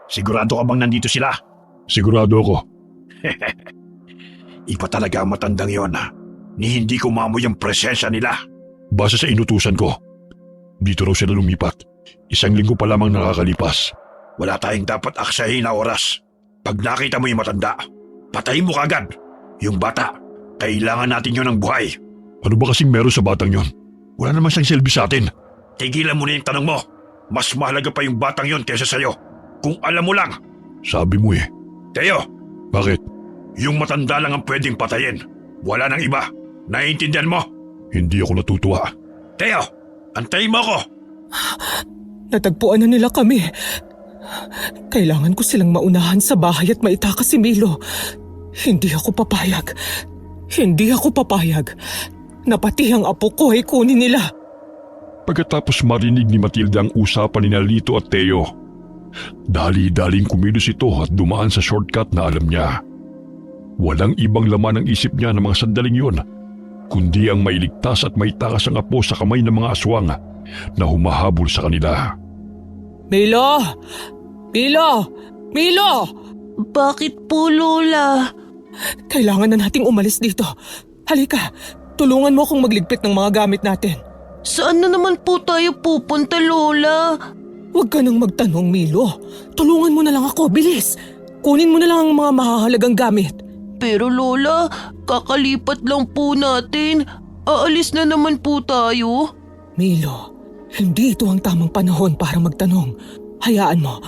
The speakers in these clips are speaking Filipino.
Sigurado ka bang nandito sila? Sigurado ako. Iba talaga ang matandang yon. Ni hindi ko maamoy ang presensya nila. Base sa inutusan ko, dito raw sila lumipat. 1 linggo pa lamang nakakalipas. Wala tayong dapat aksahin na oras. Pag nakita mo yung matanda, patayin mo kagad. Yung bata, kailangan natin yon ng buhay. Ano ba kasing meron sa batang yon? Wala naman siyang silbi sa atin. Tigilan mo na yung tanong mo. Mas mahalaga pa yung batang yon kaysa sa'yo. Kung alam mo lang. Sabi mo eh. Teo, Bakit? yung matanda lang ang pwedeng patayin. Wala nang iba. Naiintindihan mo? Hindi ako natutuwa. Teo, antayin mo ako. Natagpuan na nila kami. Kailangan ko silang maunahan sa bahay at maitakas si Milo. Hindi ako papayag. Hindi ako papayag na pati ang apo ko ay kunin nila. Pagkatapos marinig ni Matilda ang usapan ni Lito at Teo, dali-daling kumilos ito at dumaan sa shortcut na alam niya. Walang ibang laman ang isip niya ng mga sandaling yun, kundi ang mailigtas at maitakas ang apo sa kamay ng mga aswang na humahabol sa kanila. Milo! Milo! Milo! Bakit po, Lola? Kailangan na nating umalis dito. Halika, tulungan mo akong magligpit ng mga gamit natin. Saan na naman po tayo pupunta, Lola? Huwag ka nang magtanong, Milo. Tulungan mo na lang ako, bilis. Kunin mo na lang ang mga mahahalagang gamit. Pero Lola, kakalipat lang po natin. Aalis na naman po tayo. Milo, hindi ito ang tamang panahon para magtanong. Hayaan mo,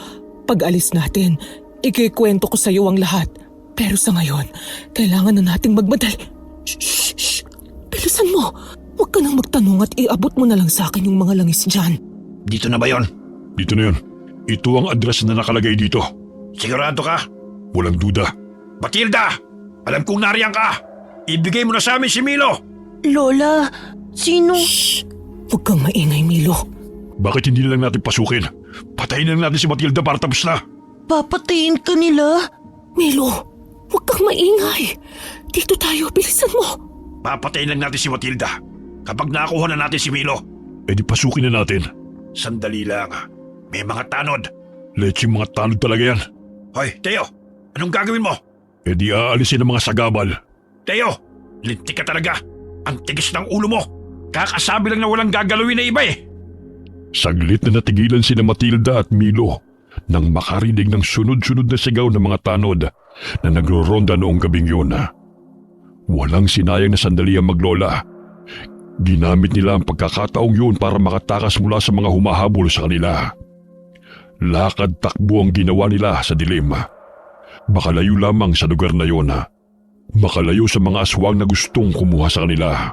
pag alis natin, ikikwento ko sa iyo ang lahat. Pero sa ngayon, kailangan na nating magmadali. Shh! Bilisan mo. Huwag ka nang magtanong at iabot mo na lang sa akin yung mga langis dyan. Dito na ba yon? Dito na yun. Ito ang address na nakalagay dito. Sigurado ka? Walang duda. Matilda! Alam kong nariyan ka! Ibigay mo na sa amin si Milo! Lola, sino? Shh! Huwag kang maingay, Milo. Bakit hindi na lang natin pasukin? Patayin na lang natin si Matilda para tapos na. Papatayin ka nila? Milo, huwag kang maingay. Dito tayo, bilisan mo. Papatayin lang natin si Matilda. Kapag nakuha na natin si Milo. E di pasukin na natin. Sandali lang. May mga tanod. Leching mga tanod talaga yan. Hoy, Teo! Anong gagawin mo? E di aalisin ang mga sagabal. Teo! Lintik ka talaga. Ang tigas ng ulo mo. Kakasabi lang na walang gagalawin na iba eh. Saglit na natigilan sina Matilda at Milo nang makarinig ng sunod-sunod na sigaw ng mga tanod na nagro-ronda noong gabing yun. Walang sinayang na sandali ang maglola. Ginamit nila ang pagkakataong yun para makatakas mula sa mga humahabol sa kanila. Lakad takbo ang ginawa nila sa dilim. Makalayo lamang sa lugar na yun. Makalayo sa mga aswang na gustong kumuha sa kanila.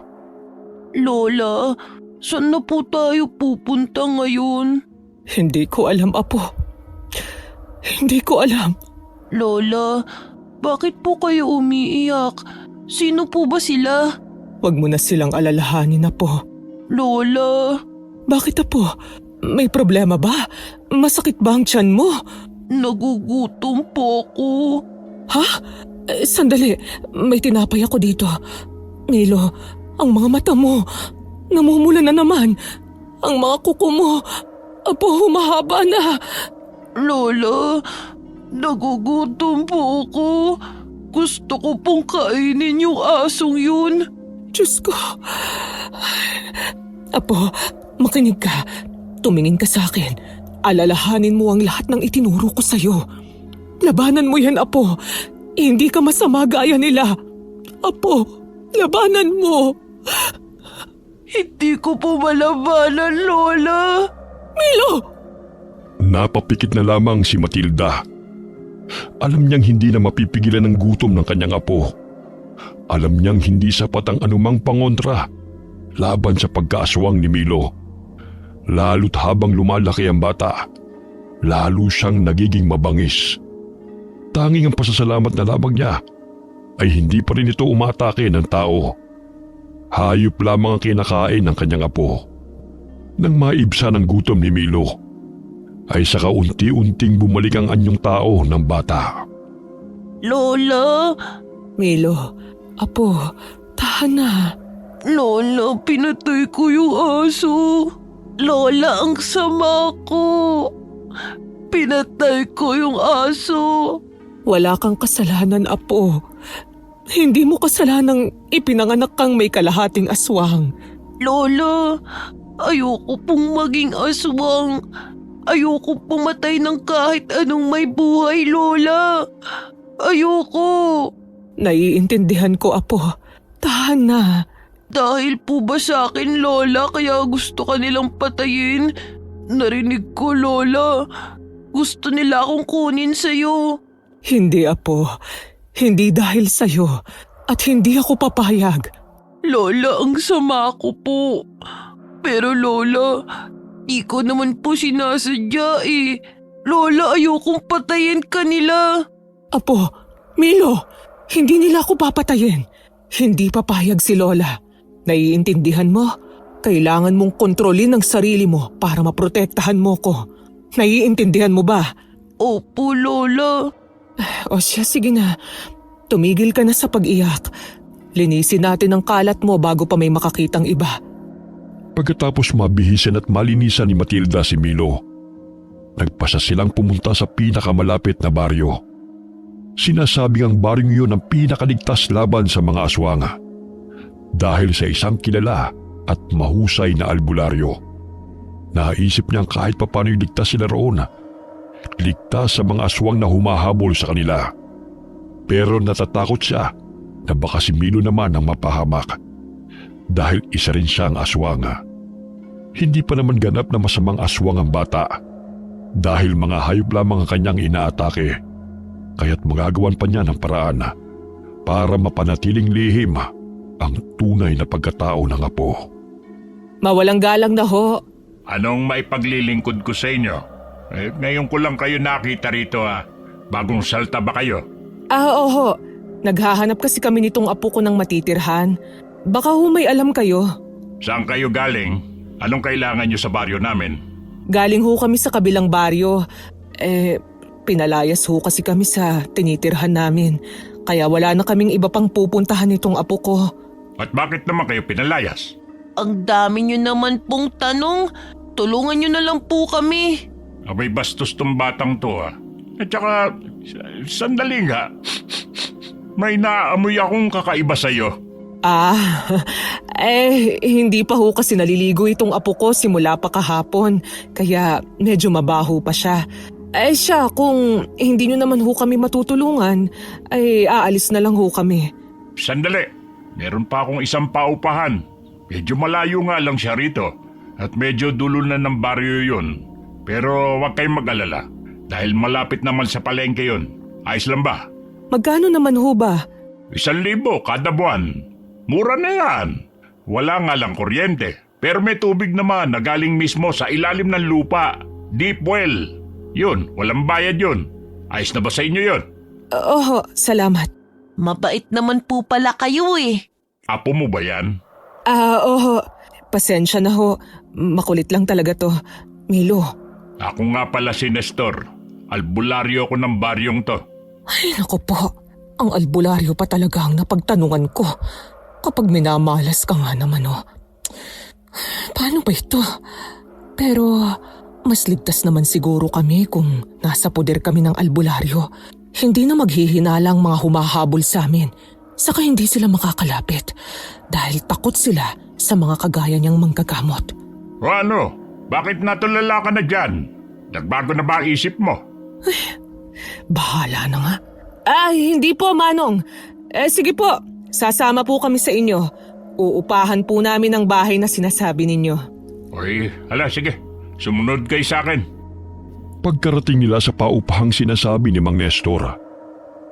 Lola, saan na po tayo pupunta ngayon? Hindi ko alam, Apo. Hindi ko alam. Lola, bakit po kayo umiiyak? Sino po ba sila? Huwag mo na silang alalahanin, Apo. Lola, Bakit, Apo? May problema ba? Masakit ba ang tiyan mo? nagugutom po ako. Ha? Sandali, may tinapay ako dito. Milo, ang mga mata mo, namumula na naman. Ang mga kuko mo, Apo, humahaba na. Lola, nagugutom po ako. Gusto ko pong kainin yung asong yun. Diyos ko. Apo, makinig ka. Tumingin ka sa akin. Alalahanin mo ang lahat ng itinuro ko sa'yo. Labanan mo yan, Apo. Hindi ka masama gaya nila. Apo, labanan mo. Hindi ko po malabanan, Lola. Milo! Napapikit na lamang si Matilda. Alam niyang hindi na mapipigilan ng gutom ng kanyang apo. Alam niyang hindi sapat ang anumang pangontra laban sa pagkaaswang ni Milo. Lalo't habang lumalaki ang bata, lalo siyang nagiging mabangis. Tanging ang pasasalamat na lamang niya ay hindi pa rin ito umatake ng tao. Hayop lamang ang kinakain ng kanyang apo. Nang maibsa ng gutom ni Milo, ay saka unti-unting bumalik ang anyong tao ng bata. Lola, Milo, Apo, tahan na. Lola, pinatay ko yung aso. Lola, ang sama ko. Pinatay ko yung aso. Wala kang kasalanan, Apo. Hindi mo kasalanang ipinanganak kang may kalahating aswang. Lola, ayoko pong maging aswang. Ayoko pumatay ng kahit anong may buhay, Lola. Ayoko. Naiintindihan ko, Apo. Tahan na. Dahil po ba sa akin, Lola, kaya gusto ka nilang patayin? Narinig ko, Lola. Gusto nila akong kunin sa'yo. Hindi, Apo. Hindi dahil sa'yo. At hindi ako papayag. Lola, ang sama ko po. Pero Lola, di ko naman po sinasadya eh. Lola, ayokong patayin ka nila. Apo, Milo, hindi nila ako papatayin. Hindi papayag si Lola. Naiintindihan mo? Kailangan mong kontrolin ang sarili mo para maprotektahan mo ko. Naiintindihan mo ba? Opo, Lola. O siya, sige na. Tumigil ka na sa pag-iyak. Linisin natin ang kalat mo bago pa may makakitang iba. Pagkatapos mabihisan at malinisan ni Matilda si Milo, nagpasa silang pumunta sa pinakamalapit na baryo. Sinasabing ang baryong yun ang pinakaligtas laban sa mga aswang dahil sa isang kilala at mahusay na albularyo. Naisip niyang kahit papano'y ligtas sila roon, ligtas sa mga aswang na humahabol sa kanila. Pero natatakot siya na baka si Milo naman ang mapahamak dahil isa rin siyang aswang. Hindi pa naman ganap na masamang aswang ang bata dahil mga hayop lamang ang kanyang inaatake, kaya't magagawan pa niya ng paraan para mapanatiling lihim ang tunay na pagkatao ng apo. Mawalang galang na ho. Anong maipaglilingkod ko sa inyo? Ngayon ko lang kayo nakita rito Bagong salta ba kayo? Oo. Naghahanap kasi kami nitong apo ko ng matitirhan. Baka ho may alam kayo. Saan kayo galing? Anong kailangan nyo sa baryo namin? Galing ho kami sa kabilang baryo. Pinalayas ho kasi kami sa tinitirhan namin. Kaya wala na kaming iba pang pupuntahan nitong apo ko. At bakit naman kayo pinalayas? Ang dami nyo naman pong tanong. Tulungan nyo na lang po kami. May bastos tong batang to At saka, sandali nga. May naamoy akong kakaiba sa'yo. Hindi pa ho kasi naliligo itong apo ko simula pa kahapon. Kaya medyo mabaho pa siya. Siya, kung hindi nyo naman ho kami matutulungan, aalis na lang ho kami. Sandali, meron pa akong isang paupahan. Medyo malayo nga lang siya rito. At medyo dulo na ng baryo yun. Pero huwag kayong mag-alala. Dahil malapit naman sa palengke yun. Ayos lang ba? Magkano naman ho ba? 1,000 kada buwan. Mura na yan. Wala nga lang kuryente. Pero may tubig naman na galing mismo sa ilalim ng lupa. Deep well. Yun, walang bayad yun. Ayos na ba sa inyo yun? Oo, salamat. Mabait naman po pala kayo eh. Apo mo ba yan? Oo. Pasensya na ho. Makulit lang talaga to. Milo. Ako nga pala si Nestor. Albularyo ko ng baryong to. Ay, naku po. Ang albularyo pa talaga ang napagtanungan ko. Kapag minamalas ka nga naman, Paano ba ito? Pero mas ligtas naman siguro kami kung nasa poder kami ng albularyo. Hindi na maghihinalang mga humahabol sa amin. Saka hindi sila makakalapit dahil takot sila sa mga kagaya niyang manggagamot. O ano? Bakit natulala ka na dyan? Nagbago na ba ang isip mo? Bahala na nga. Hindi po, Manong. Sige po, sasama po kami sa inyo. Uupahan po namin ang bahay na sinasabi ninyo. Oy, sige. Sumunod kayo sa akin. Pagkarating nila sa paupahang sinasabi ni Mang Nestor,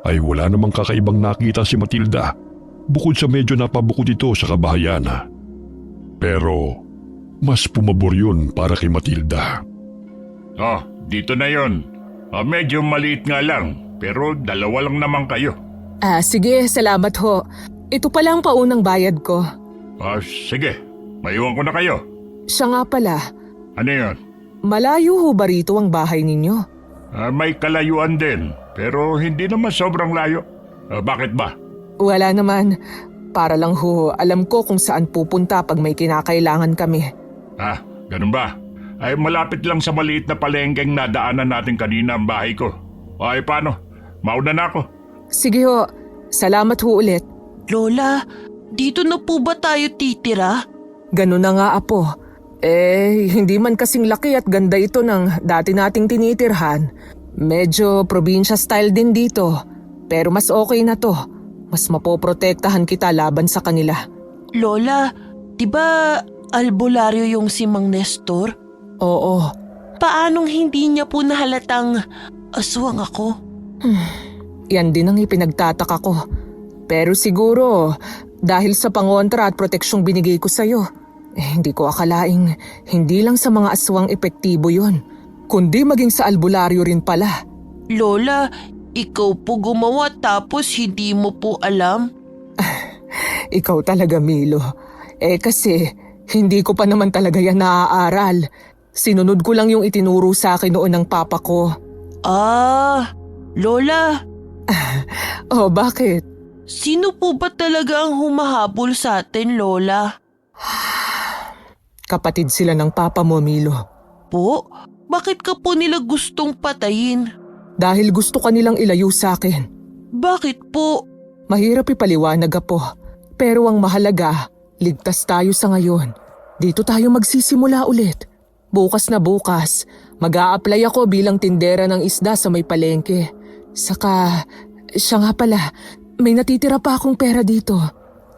ay wala namang kakaibang nakita si Matilda bukod sa medyo napabukod ito sa kabahayan. Pero mas pumabor yun para kay Matilda. Dito na yon. Medyo maliit nga lang, pero dalawa lang naman kayo. Sige, salamat ho. Ito pala ang paunang bayad ko. Sige. Maiwan ko na kayo. Siya nga pala, Ano yon? malayo ho ba rito ang bahay ninyo? May kalayuan din, pero hindi naman sobrang layo. Bakit ba? Wala naman. Para lang ho, alam ko kung saan pupunta pag may kinakailangan kami. Ganun ba? Ay malapit lang sa maliit na palengkeng nadaanan natin kanina ang bahay ko. Ay paano? Mauna na ako. Sige ho, salamat ho ulit. Lola, dito na po ba tayo titira? Ganun na nga, Apo. Hindi man kasing laki at ganda ito ng dati nating tinitirhan. Medyo probinsya style din dito. Pero mas okay na to. Mas mapoprotektahan kita laban sa kanila. Lola, di ba albularyo yung si Mang Nestor? Oo. Paanong hindi niya po nahalatang aswang ako? Yan din ang ipinagtataka ko. Pero siguro, dahil sa pangontra at proteksyong binigay ko sa'yo, hindi ko akalaing hindi lang sa mga aswang epektibo yun, kundi maging sa albularyo rin pala. Lola, ikaw po gumawa tapos hindi mo po alam? Ikaw talaga, Milo. Kasi, hindi ko pa naman talaga yan naaaral. Sinunod ko lang yung itinuro sa akin noon ng papa ko. Ah, Lola, Bakit? sino po ba talaga ang humahabol sa atin, Lola? Kapatid sila ng papa mo, Milo. Po, bakit ka po nila gustong patayin? Dahil gusto ka nilang ilayo sa akin. Bakit po? Mahirap ipaliwanag, Apo. Pero ang mahalaga, ligtas tayo sa ngayon. Dito tayo magsisimula ulit. Bukas na bukas, mag-a-apply ako bilang tindera ng isda sa may palengke. Saka, siya nga pala, may natitira pa akong pera dito.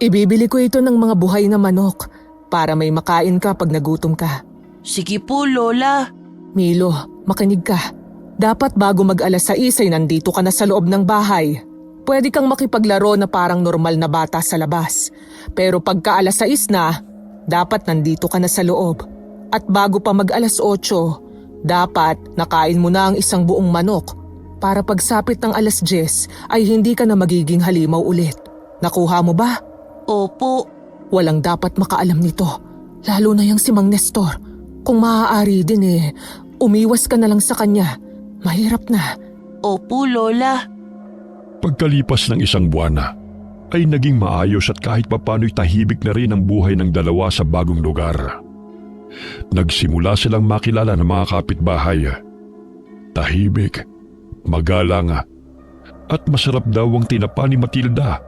Ibibili ko ito ng mga buhay na manok para may makain ka pag nagutom ka. Sige po, Lola. Milo, makinig ka. Dapat bago mag-alas 6 ay nandito ka na sa loob ng bahay. Pwede kang makipaglaro na parang normal na bata sa labas. Pero pagka alas 6 na, dapat nandito ka na sa loob. At bago pa mag-alas 8, dapat nakain mo na ang isang buong manok para pagsapit ng alas 10 ay hindi ka na magiging halimaw ulit. Nakuha mo ba? Opo. Walang dapat makaalam nito, lalo na yung si Mang Nestor. Kung maaari din umiwas ka na lang sa kanya. Mahirap na. Opo, Lola. Pagkalipas ng isang buwan na, ay naging maayos at kahit papano'y tahimik na rin ang buhay ng dalawa sa bagong lugar. Nagsimula silang makilala ng mga kapitbahay. Tahimik, magalang, at masarap daw ang tinapa ni Matilda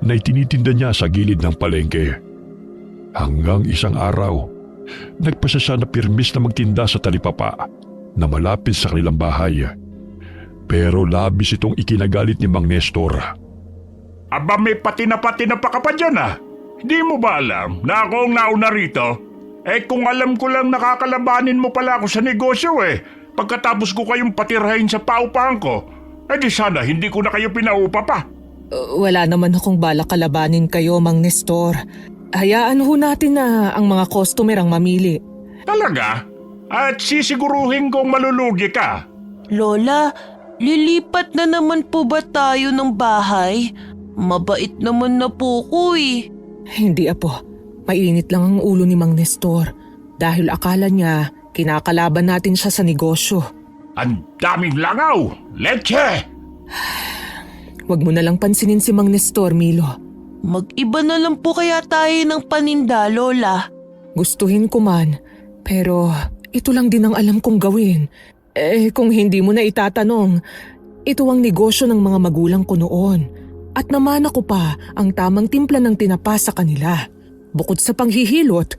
na itinitinda niya sa gilid ng palengke. Hanggang isang araw, nagpasya siya na pirmis na magtinda sa talipapa na malapit sa kanilang bahay. Pero labis itong ikinagalit ni Mang Nestor. Aba may patina ka pa dyan ah. Hindi mo ba alam na ako ang nauna rito? Kung alam ko lang nakakalabanin mo pala ako sa negosyo Pagkatapos ko kayong patirahin sa paupahan ko, di sana hindi ko na kayo pinaupa pa. Wala naman akong balak kalabanin kayo, Mang Nestor. Hayaan ho natin na ang mga customer ang mamili. Talaga? At sisiguruhin kong malulugi ka. Lola, lilipat na naman po ba tayo ng bahay? Mabait naman na po ko Hindi, Apo. Mainit lang ang ulo ni Mang Nestor dahil akala niya kinakalaban natin siya sa negosyo. Ang daming langaw! Leche! Huwag mo na lang pansinin si Mang Nestor, Milo. Mag-iba na lang po kaya tayo ng paninda, Lola. Gustuhin ko man, pero ito lang din ang alam kong gawin. Kung hindi mo na itatanong, ito ang negosyo ng mga magulang ko noon. At namana ko pa ang tamang timpla ng tinapa sa kanila. Bukod sa panghihilot,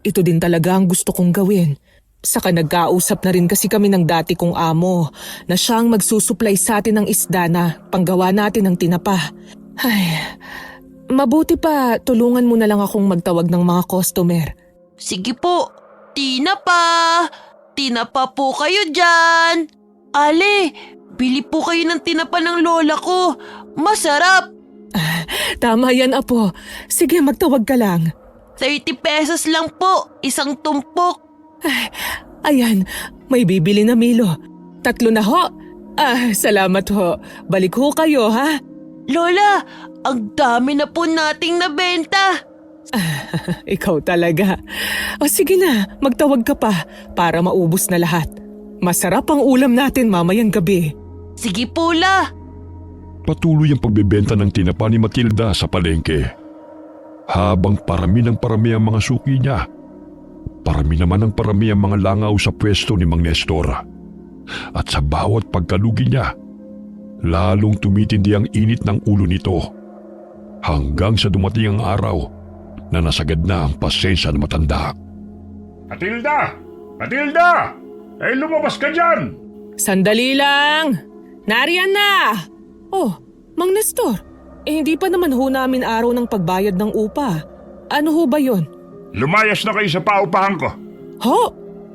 ito din talaga ang gusto kong gawin. Saka nagkausap na rin kasi kami ng dati kong amo na siyang magsusupply sa atin ng isda na panggawa natin ng tinapa. Ay, mabuti pa tulungan mo na lang akong magtawag ng mga customer. Sige po, tinapa! Tinapa po kayo dyan! Ale, bili po kayo ng tinapa ng lola ko. Masarap! Tama yan, Apo. Sige, magtawag ka lang. 30 pesos lang po, isang tumpok. Ayan, may bibili na, Milo. 3 na ho. Salamat ho. Balik ho kayo, ha? Lola, ang dami na po nating nabenta. Ikaw talaga. O sige na, magtawag ka pa para maubos na lahat. Masarap ang ulam natin mamayang gabi. Sige po, La. Patuloy ang pagbebenta ng tinapa ni Matilda sa palengke. Habang parami ng parami ang mga suki niya, Parami naman ang parami ang mga langaw sa pwesto ni Mang Nestor. At sa bawat pagkalugi niya, lalong tumitindi ang init ng ulo nito. Hanggang sa dumating ang araw na nasagad na ang pasensya ng matanda. Matilda! Matilda! Eh, lumabas ka dyan! Sandali lang! Nariyan na! Oh, Mang Nestor, hindi pa naman ho namin araw ng pagbayad ng upa. Ano ho ba yon? Lumayas na kayo sa paupahan ko. Ho?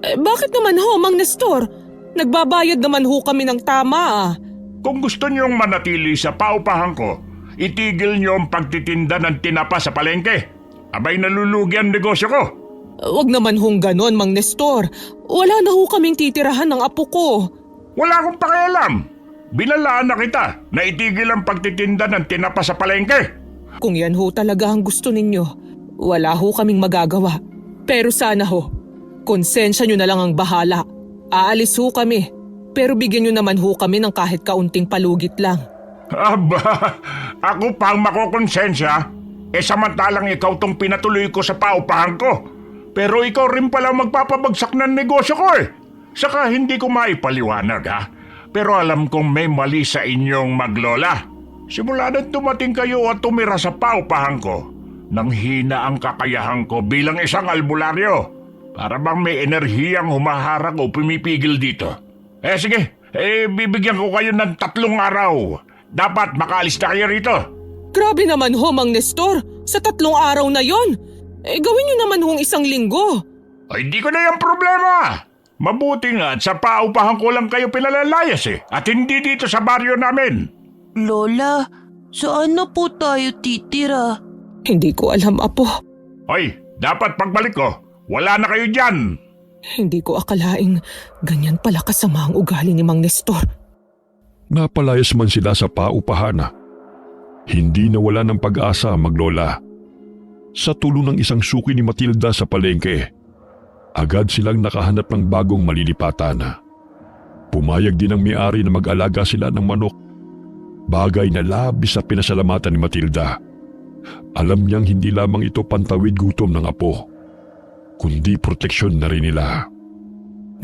Bakit naman ho, Mang Nestor? Nagbabayad naman ho kami ng tama ah. Kung gusto niyong manatili sa paupahan ko, itigil niyo ang pagtitinda ng tinapa sa palengke. Abay nalulugi ang negosyo ko. Wag naman hong ganon, Mang Nestor. Wala na ho kaming titirahan ng apo ko. Wala akong pakialam. Binalaan na kita na itigil ang pagtitinda ng tinapa sa palengke. Kung yan ho talaga ang gusto ninyo, wala ho kaming magagawa. Pero sana ho, konsensya nyo na lang ang bahala. Aalis ho kami, pero bigyan nyo naman ho kami ng kahit kaunting palugit lang. Aba, ako pang makokonsensya. Samantalang ikaw tong pinatuloy ko sa paupahan ko. Pero ikaw rin pala magpapabagsak ng negosyo ko eh. Saka hindi ko maipaliwanag ha. Pero alam kong may mali sa inyong maglola. Simula nang dumating kayo at tumira sa paupahan ko, nang hina ang kakayahan ko bilang isang albularyo. Para bang may enerhiyang humaharang o pumipigil dito. Sige, bibigyan ko kayo ng 3 araw. Dapat makaalis na kayo rito. Grabe naman ho, Mang Nestor. Sa 3 araw na yon. Gawin nyo naman hong 1 linggo. Ay, di ko na yung problema. Mabuti nga at sa paupahan ko lang kayo pinalalayas at hindi dito sa baryo namin. Lola, saan na po tayo titira? Hindi ko alam, apo. Hoy, dapat pagbalik ko, wala na kayo dyan. Hindi ko akalaing ganyan pala kasama ang ugali ni Mang Nestor. Napalayas man sila sa paupahan. Hindi nawala ng pag-asa ang maglola. Sa tulong ng isang suki ni Matilda sa palengke, agad silang nakahanap ng bagong malilipatan. Pumayag din ang may-ari na mag-alaga sila ng manok. Bagay na labis na pinasalamatan ni Matilda. Alam niyang hindi lamang ito pantawid gutom ng apo, kundi proteksyon na rin nila.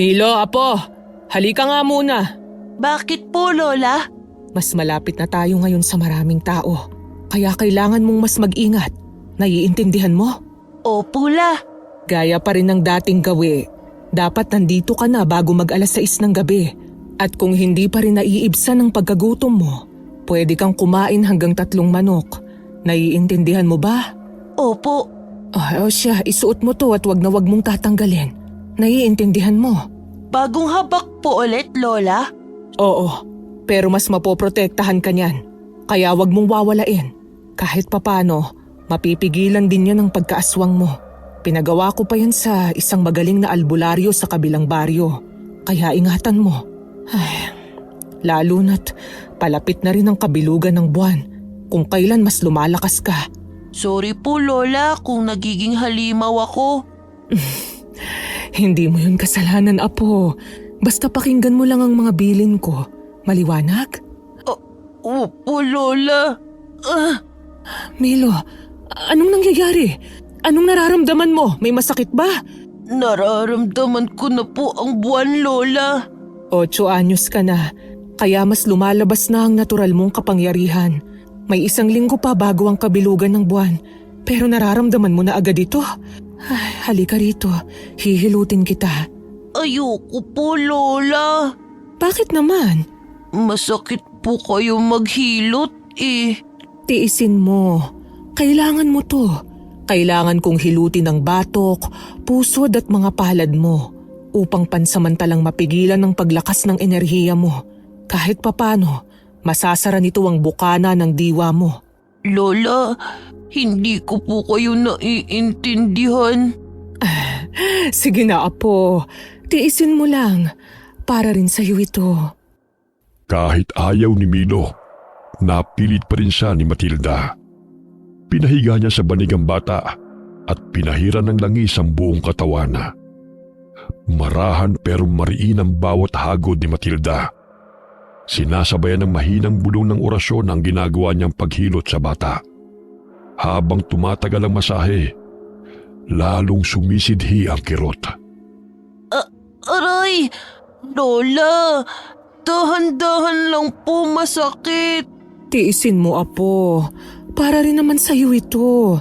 Milo, apo, halika nga muna. Bakit po, Lola? Mas malapit na tayo ngayon sa maraming tao, kaya kailangan mong mas mag-ingat. Naiintindihan mo? Opo, La. Gaya pa rin ng dating gawi, dapat nandito ka na bago mag-alas 6 ng gabi. At kung hindi pa rin naiibsan ang pagkagutom mo, pwede kang kumain hanggang 3 manok. Naiintindihan mo ba? Opo. O siya, isuot mo to at wag na wag mong tatanggalin. Naiintindihan mo? Bagong habak po ulit, Lola? Oo, pero mas mapoprotektahan ka niyan. Kaya wag mong wawalain. Kahit papano, mapipigilan din yan ang pagkaaswang mo. Pinagawa ko pa yan sa isang magaling na albularyo sa kabilang baryo. Kaya ingatan mo. Ay, lalo na't palapit na rin ang kabilugan ng buwan. Kung kailan mas lumalakas ka. Sorry po, Lola, kung nagiging halimaw ako. Hindi mo yun kasalanan, apo. Basta pakinggan mo lang ang mga bilin ko. Maliwanag? Opo, Lola. Milo, anong nangyayari? Anong nararamdaman mo? May masakit ba? Nararamdaman ko na po ang buwan, Lola. 8 anyos ka na, kaya mas lumalabas na ang natural mong kapangyarihan. May 1 linggo pa bago ang kabilugan ng buwan, pero nararamdaman mo na agad ito. Ay, halika rito, hihilutin kita. Ayoko po, Lola. Bakit naman? Masakit po kayo maghilot eh. Tiisin mo. Kailangan mo to. Kailangan kong hilutin ang batok, pusod at mga palad mo upang pansamantalang mapigilan ang paglakas ng enerhiya mo. Kahit papano, masasara nito ang bukana ng diwa mo. Lola, hindi ko po kayo naiintindihan. Sige na, apo. Tiisin mo lang. Para rin sa'yo ito. Kahit ayaw ni Milo, napilit pa rin siya ni Matilda. Pinahiga niya sa banig ang bata at pinahiran ng langis ang buong katawan. Marahan pero mariin ang bawat hagod ni Matilda. Sinasabayan ng mahinang bulong ng orasyon ang ginagawa niyang paghilot sa bata. Habang tumatagal ang masahe, lalong sumisidhi ang kirot. Aray! Lola! Dahan-dahan lang po, masakit. Tiisin mo, Apo. Para rin naman sa'yo ito.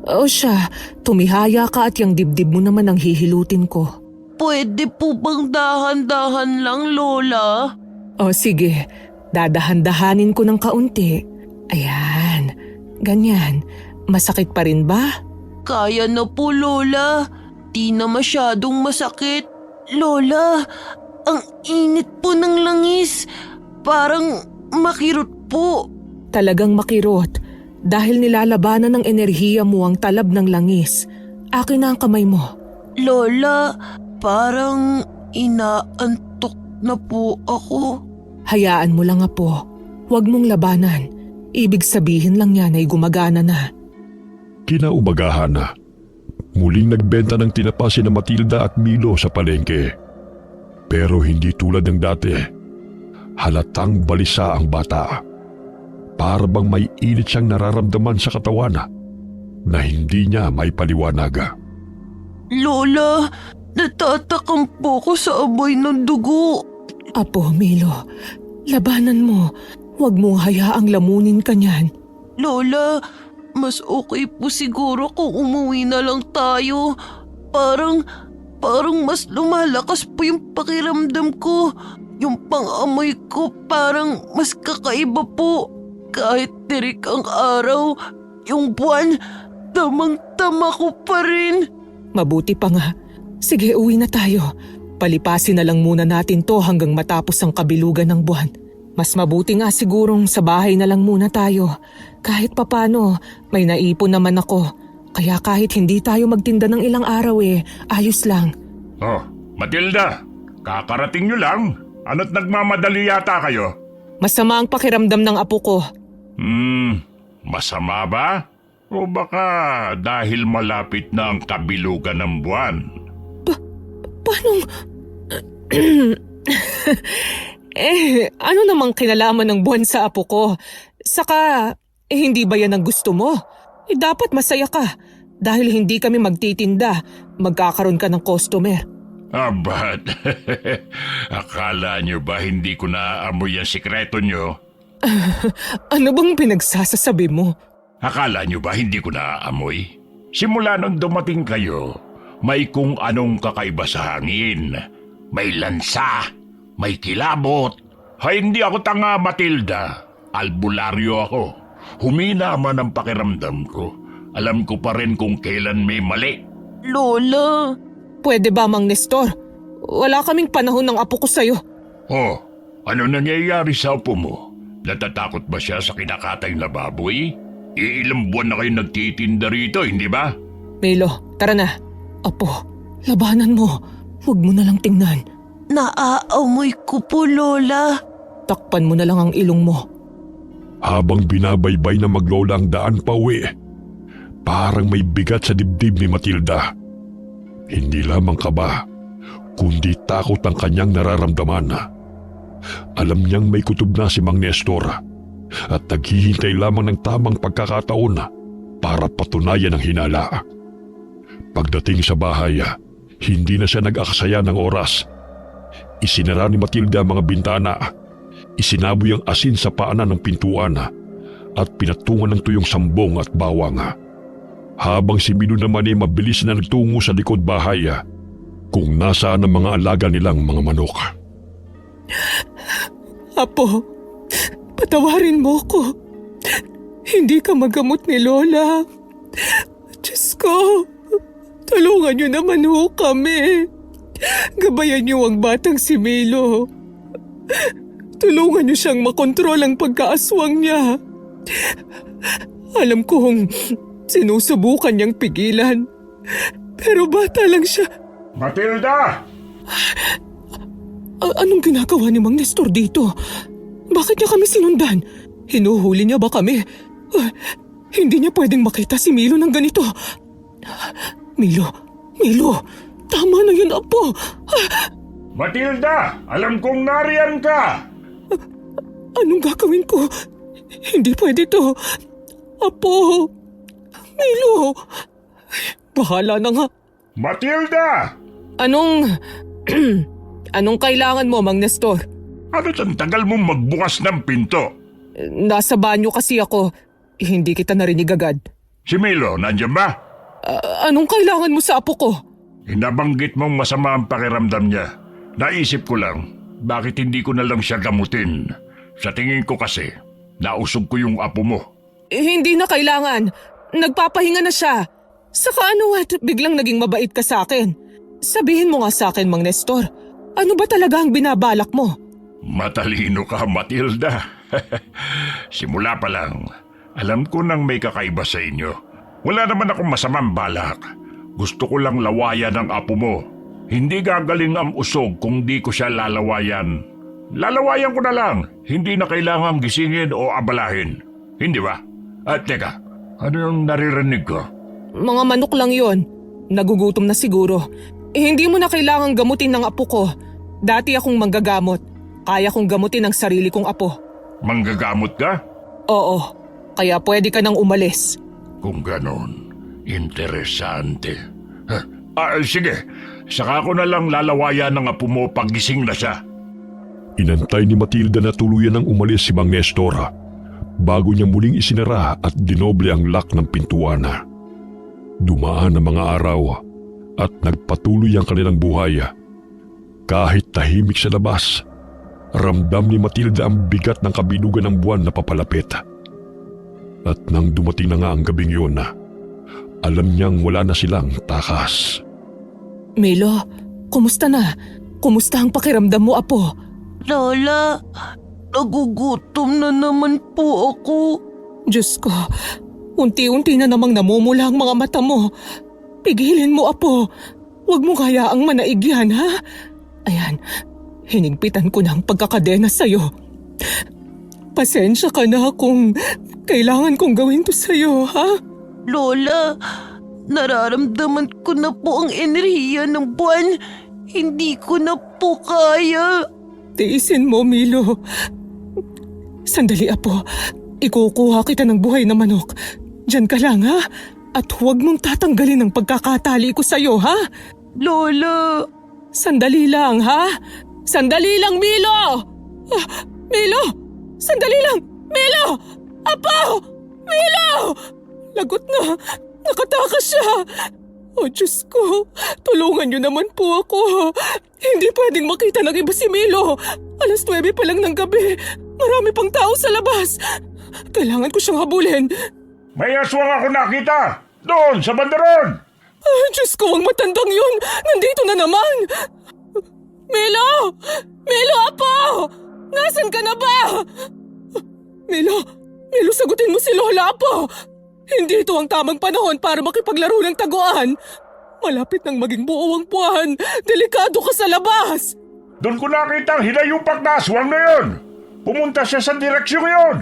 O siya, tumihaya ka at yung dibdib mo naman ang hihilutin ko. Pwede po bang dahan-dahan lang, Lola? O sige, dadahan-dahanin ko ng kaunti. Ayan, ganyan. Masakit pa rin ba? Kaya na po, Lola. Di na masyadong masakit. Lola, ang init po ng langis. Parang makirot po. Talagang makirot. Dahil nilalabanan ng enerhiya mo ang talab ng langis. Akin na ang kamay mo. Lola, parang inaantok na po ako. Hayaan mo lang, Apo. Huwag mong labanan. Ibig sabihin lang yan ay gumagana na. Kinaumagahan na. Muling nagbenta ng tinapa sina Matilda at Milo sa palengke. Pero hindi tulad ng dati. Halatang balisa ang bata. Para bang may init siyang nararamdaman sa katawan na hindi niya may paliwanaga. Lola, natatakam po ko sa amoy ng dugo. Apo, Milo, labanan mo. Huwag mong hayaang lamunin ka niyan. Lola, mas okay po siguro kung umuwi na lang tayo. Parang mas lumalakas po yung pakiramdam ko. Yung pang-amoy ko parang mas kakaiba po. Kahit tirik ang araw, yung buwan, tamang-tama ko pa rin. Mabuti pa nga. Sige, uwi na tayo. Palipasin na lang muna natin to hanggang matapos ang kabilugan ng buwan. Mas mabuti nga sigurong sa bahay na lang muna tayo. Kahit papano, may naipon naman ako. Kaya kahit hindi tayo magtinda ng ilang araw ayos lang. Oh, Matilda, kakarating nyo lang. Ano't nagmamadali yata kayo? Masama ang pakiramdam ng apo ko. Masama ba? O baka dahil malapit na ang kabilugan ng buwan? Paanong... ano namang kinalaman ng buwan sa apo ko? Saka, hindi ba yan ang gusto mo? Dapat masaya ka. Dahil hindi kami magtitinda, magkakaroon ka ng customer. But akala nyo ba hindi ko naaamoy ang sikreto nyo? Ano bang pinagsasasabi mo? Akala nyo ba hindi ko naaamoy? Simula nung dumating kayo, may kung anong kakaiba sa hangin. May lansa, may kilabot. Hindi ako tanga, Matilda. Albularyo ako. Humina man ang pakiramdam ko. Alam ko pa rin kung kailan may mali. Lola, Pwede ba, Mang Nestor? Wala kaming panahon ng apo ko sa'yo. Oh, ano nangyayari sa apo mo? Natatakot ba siya sa kinakatay na baboy? Ilang buwan na kayo nagtitinda rito, hindi ba? Milo, tara na. Apo, labanan mo. Huwag mo na lang tingnan. naaamoy ko po, Lola. Takpan mo na lang ang ilong mo. Habang binabaybay na maglola ang daan pa uwi, parang may bigat sa dibdib ni Matilda. Hindi lamang kaba, kundi takot ang kanyang nararamdaman. Alam niyang may kutob na si Mang Nestor at naghihintay lamang ng tamang pagkakataon para patunayan ang hinala. Pagdating sa bahay, hindi na siya nag-aksaya ng oras. Isinara ni Matilda ang mga bintana, isinaboy ang asin sa paanan ng pintuan at pinatungan ng tuyong sambong at bawang. Habang si Milo naman ay mabilis na nagtungo sa likod bahay kung nasaan ang mga alaga nilang mga manok. Apo, patawarin mo ko. Hindi ka magamot ni Lola. Diyos ko, tulungan niyo naman ho kami. Gabayan niyo ang batang si Milo. Tulungan niyo siyang makontrol ang pagkaaswang niya. Alam kong sinusubukan niyang pigilan. Pero bata lang siya. Matilda! Anong ginagawa ni Mang Nestor dito? Bakit niya kami sinundan? Hinuhuli niya ba kami? Hindi niya pwedeng makita si Milo ng ganito. Milo, tama na yun, Apo. Matilda! Alam kong nariyan ka! Anong gagawin ko? Hindi pwede to. Apo, Milo, Bahala na nga. Matilda! Anong... Anong kailangan mo, Mang Nestor? Ano ang tagal mong magbukas ng pinto? Nasa banyo kasi ako. Hindi kita narinig agad. Si Milo, nandiyan ba? Anong kailangan mo sa apo ko? Hinabanggit mong masama ang pakiramdam niya. Naisip ko lang, bakit hindi ko na lang siya gamutin? Sa tingin ko kasi, nausog ko yung apo mo. Hindi na kailangan. Nagpapahinga na siya. Saka ano at biglang naging mabait ka sa akin. Sabihin mo nga sa akin, Mang Nestor. Ano ba talaga ang binabalak mo? Matalino ka, Matilda. Simula pa lang, alam ko nang may kakaiba sa inyo. Wala naman akong masamang balak. Gusto ko lang lawayan ang apo mo. Hindi gagaling ang usog kung di ko siya lalawayan. Lalawayan ko na lang. Hindi na kailangang gisingin o abalahin. Hindi ba? At teka, ano yung naririnig ko? Mga manok lang yon. Nagugutom na siguro. Hindi mo na kailangang gamutin ng apo ko. Dati akong manggagamot. Kaya kong gamutin ang sarili kong apo. Manggagamot ka? Oo, kaya pwede ka nang umalis. Kung ganon, interesante. Sige, saka ko na lang lalawayan ng apo mo pag gising na siya. Inantay ni Matilda na tuluyan ng umalis si Mang Nestor bago niya muling isinara at dinoble ang lock ng pintuan. Dumaan ang mga araw at nagpatuloy ang kanilang buhay. Kahit tahimik sa labas, ramdam ni Matilda ang bigat ng kabilugan ng buwan na papalapit. At nang dumating na nga ang gabing yun, alam niyang wala na silang takas. Milo, kumusta na? Kumusta ang pakiramdam mo, apo? Lola, nagugutom na naman po ako. Diyos ko, unti-unti na namang namumula ang mga mata mo. Pigilin mo, apo. Huwag mo hayaang manaig yan, ha? Ayan, hinigpitan ko na ang pagkakadena sa'yo. Pasensya ka na kung kailangan kong gawin to sa'yo, ha? Lola, nararamdaman ko na po ang enerhiya ng buwan. Hindi ko na po kaya. Tiisin mo, Milo. Sandali, apo. Ikukuha kita ng buhay na manok. Diyan ka lang, ha? At huwag mong tatanggalin ang pagkakatali ko sa'yo, ha? Lola, Sandali lang, ha? Sandali lang, Milo! Milo! Sandali lang! Milo! Apo! Milo! Lagot na! Nakatakas siya! Oh, Diyos ko! Tulungan niyo naman po ako! Hindi pwedeng makita ng iba si Milo! 9:00 pa lang ng gabi! Marami pang tao sa labas! Kailangan ko siyang habulin! May aswang ako nakita! Doon, sa bandaron! Diyos ko, ang matandang yun! Nandito na naman! Milo! Milo, apo! Nasaan ka na ba? Milo! Milo, sagutin mo si Lola, apo! Hindi ito ang tamang panahon para makipaglaro ng taguan. Malapit nang maging buo ang buwan. Delikado ka sa labas! Doon ko nakita ang hinayupak na aswang na yun! Pumunta siya sa direksyong yun!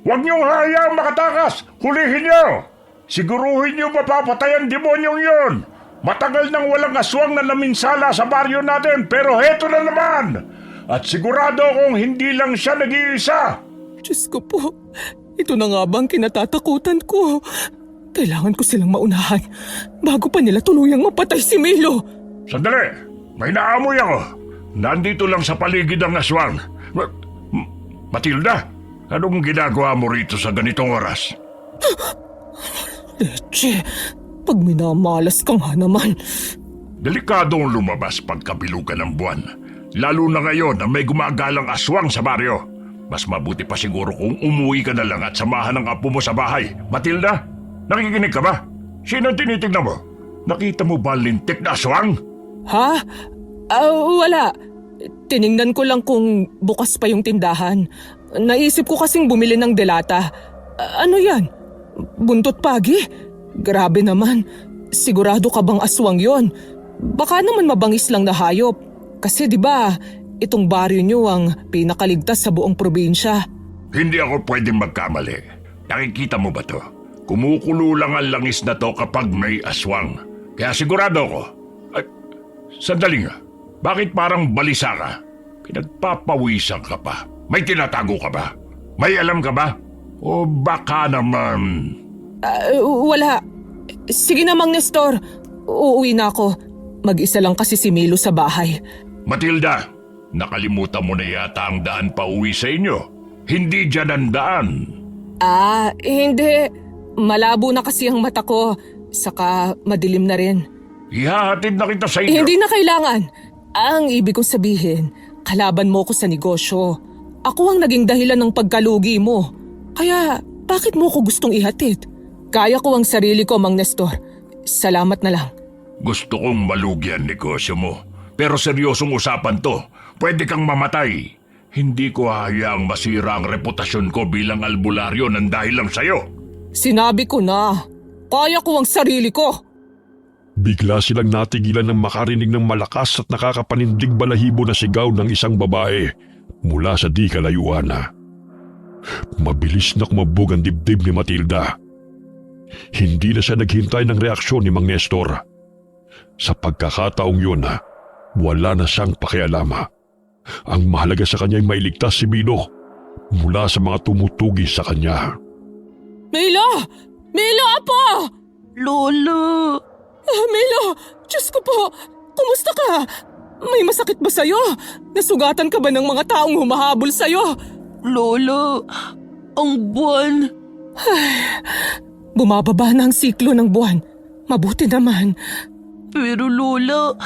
Huwag niyong hayaang makatakas! Hulihin niyo! Siguruhin niyo mapapatay ang demonyong yun! Matagal nang walang aswang na naminsala sa baryo natin pero heto na naman! At sigurado akong hindi lang siya nag-iisa! Diyos ko po, ito na nga bang kinatatakutan ko? Kailangan ko silang maunahan bago pa nila tuluyang mapatay si Milo. Sandali! May naamoy ako! Nandito lang sa paligid ang aswang. Matilda, anong ginagawa mo rito sa ganitong oras? Leche, pag minamalas ka nga naman. Delikadong lumabas pagkabilugan ng buwan. Lalo na ngayon na may gumagalang aswang sa baryo. Mas mabuti pa siguro kung umuwi ka na lang at samahan ng apo mo sa bahay. Matilda, nakikinig ka ba? Sino ang tinitignan mo? Nakita mo ba lintik na aswang? Ha? Wala. Tiningnan ko lang kung bukas pa yung tindahan. Naisip ko kasing bumili ng delata. Ano yan? Buntot pagi? Grabe naman. Sigurado ka bang aswang yon? Baka naman mabangis lang na hayop. Kasi di ba, itong baryo nyo ang pinakaligtas sa buong probinsya. Hindi ako pwedeng magkamali. Nakikita mo ba to? Kumukulo lang ang langis na to kapag may aswang. Kaya sigurado ako. Ay, sandali nga. Bakit parang balisa ka? Pinagpapawisan ka pa. May tinatago ka ba? May alam ka ba? O baka naman... Wala. Sige na, Mang Nestor. Uuwi na ako. Mag-isa lang kasi si Milo sa bahay. Matilda, nakalimutan mo na yata ang daan pa uwi sa inyo. Hindi dyan ang daan. Hindi. Malabo na kasi ang mata ko. Saka madilim na rin. Ihahatid na kita sa inyo. Hindi na kailangan. Ang ibig kong sabihin, kalaban mo ko sa negosyo. Ako ang naging dahilan ng pagkalugi mo. Kaya, bakit mo ko gustong ihatid? Kaya ko ang sarili ko, Mang Nestor. Salamat na lang. Gusto kong malugi ang negosyo mo. Pero seryosong usapan to. Pwede kang mamatay. Hindi ko hahayaang masira ang reputasyon ko bilang albularyo ng dahil lang sa'yo. Sinabi ko na. Kaya ko ang sarili ko. Bigla silang natigilan ng makarinig ng malakas at nakakapanindig balahibo na sigaw ng isang babae mula sa di kalayuan. Mabilis na kumabog ang dibdib ni Matilda. Hindi na siya naghintay ng reaksyon ni Mang Nestor. Sa pagkakataong yun, wala na siyang pakialama. Ang mahalaga sa kanya ay mailigtas si Milo mula sa mga tumutugi sa kanya. Milo! Milo, apo! Lola, Milo! Diyos ko po! Kumusta ka? May masakit ba sa'yo? Nasugatan ka ba ng mga taong humahabol sa'yo? Lola, ang buwan. Bumababa na ang siklo ng buwan. Mabuti naman. Pero Lola,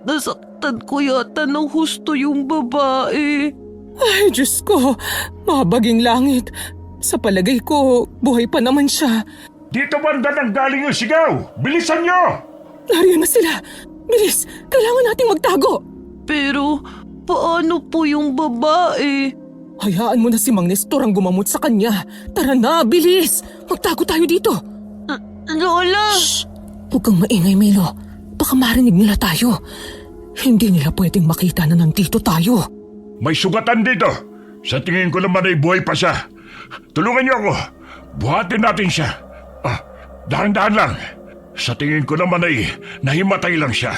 nasaktan ko yata ng husto yung babae. Ay, Diyos ko. Mabaging langit. Sa palagay ko, buhay pa naman siya. Dito banda nang galing yung sigaw! Bilisan nyo! Nariyan na sila. Bilis, kailangan nating magtago. Pero paano po yung babae? Hayaan mo na si Mang Nestor ang gumamot sa kanya. Tara na, bilis. Magtago tayo dito. Lola! Shh! Huwag kang maingay, Milo. Baka marinig nila tayo. Hindi nila pwedeng makita na nandito tayo. May sugatan dito. Sa tingin ko naman ay buhay pa siya. Tulungan niyo ako. Buhatin natin siya. Dahan-dahan lang. Sa tingin ko naman ay nahimatay lang siya.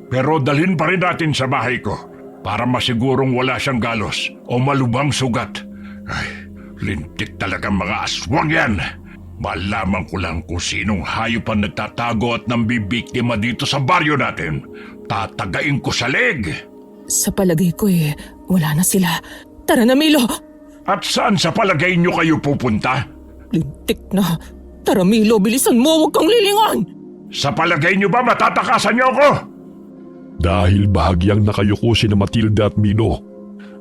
Pero dalhin pa rin natin sa bahay ko para masigurong wala siyang galos o malubhang sugat. Ay, lintik talagang mga aswang yan. Malaman ko lang kung sinong hayop ang nagtatago at nambibiktima dito sa baryo natin. Tatagain ko sa leg. Sa palagay ko wala na sila. Tara na, Milo. At saan sa palagay niyo kayo pupunta? Lintik na. Tara, Milo, bilisan mo. Huwag kang lilingon. Sa palagay niyo ba matatakasan niyo ako? Dahil bahagyang nakayuko si na Matilda at Milo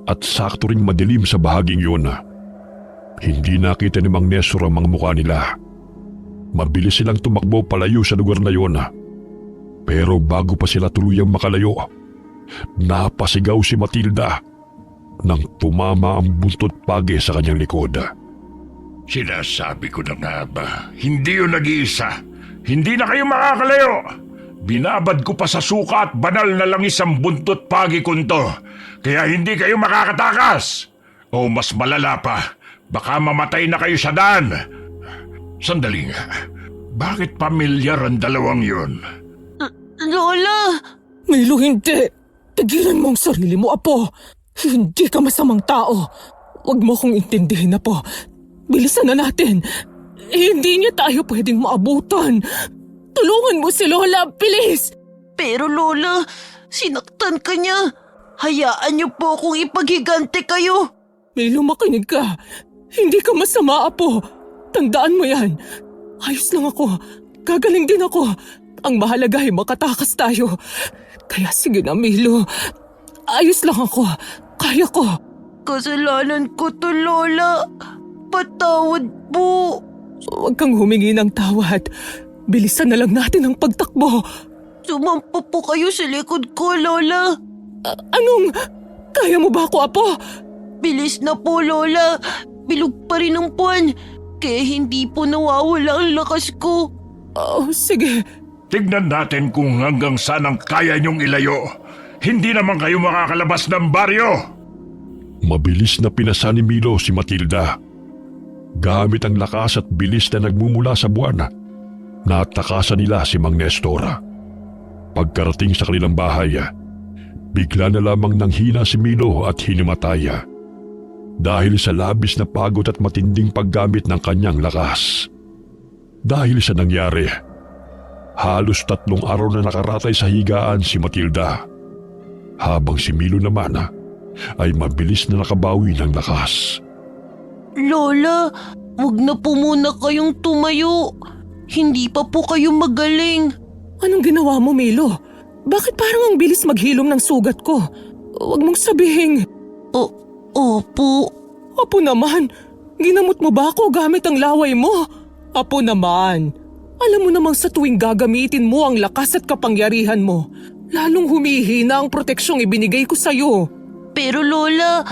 at sakto ring madilim sa bahaging yun. Hindi nakita ni Mang Nestor ang mga mukha nila. Mabilis silang tumakbo palayo sa lugar na yun. Pero bago pa sila tuluyang makalayo, napasigaw si Matilda nang tumama ang buntot pagi sa kanyang likod. Sinasabi ko na nga ba, hindi yun nag-iisa. Hindi na kayo makakalayo. Binabad ko pa sa suka at banal na langis ang buntot pagi kunto. Kaya hindi kayo makakatakas. O mas malala pa, baka mamatay na kayo sa daan. Sandali nga, bakit pamilyar ang dalawang yun? Lola! Milo, hindi. Tigilan mo ang sarili mo, Apo. Hindi ka masamang tao. Huwag mo akong intindihin, Apo. Bilisan na natin. Hindi niya tayo pwedeng maabutan. Tulungan mo si Lola, bilis! Pero Lola, sinaktan ka niya. Hayaan niyo po akong ipaghigante kayo. Milo, makinig ka. Hindi ka masama, Apo. Tandaan mo yan. Ayos lang ako. Gagaling din ako. Ang mahalaga ay makatakas tayo. Kaya sige na, Milo. Ayos lang ako. Kaya ko. Kasalanan ko to, Lola. Patawad po. Huwag kang humingi ng tawad. Bilisan na lang natin ang pagtakbo. Sumampa po kayo sa likod ko, Lola. Anong? Kaya mo ba ako, Apo? Bilis na po, Lola. Bilog pa rin ang puwan. Kaya hindi po nawawala ang lakas ko. Oh, sige. Tignan natin kung hanggang saan ang kaya niyong ilayo. Hindi naman kayo makakalabas ng baryo. Mabilis na pinasa ni Milo si Matilda. Gamit ang lakas at bilis na nagmumula sa buwan, natakasan nila si Mang Nestor. Pagkarating sa kanilang bahay, bigla na lamang nanghina si Milo at hinimatay. Dahil sa labis na pagod at matinding paggamit ng kanyang lakas. Dahil sa nangyari, Halos 3 araw na nakaratay sa higaan si Matilda. Habang si Milo naman ay mabilis na nakabawi ng lakas. Lola, wag na po muna kayong tumayo. Hindi pa po kayo magaling. Anong ginawa mo, Milo? Bakit parang ang bilis maghilom ng sugat ko? Huwag mong sabihin. Opo. Apo naman, ginamot mo ba ako gamit ang laway mo? Apo naman, alam mo namang sa tuwing gagamitin mo ang lakas at kapangyarihan mo, lalong humihina ang proteksyong ibinigay ko sa'yo. Pero Lola,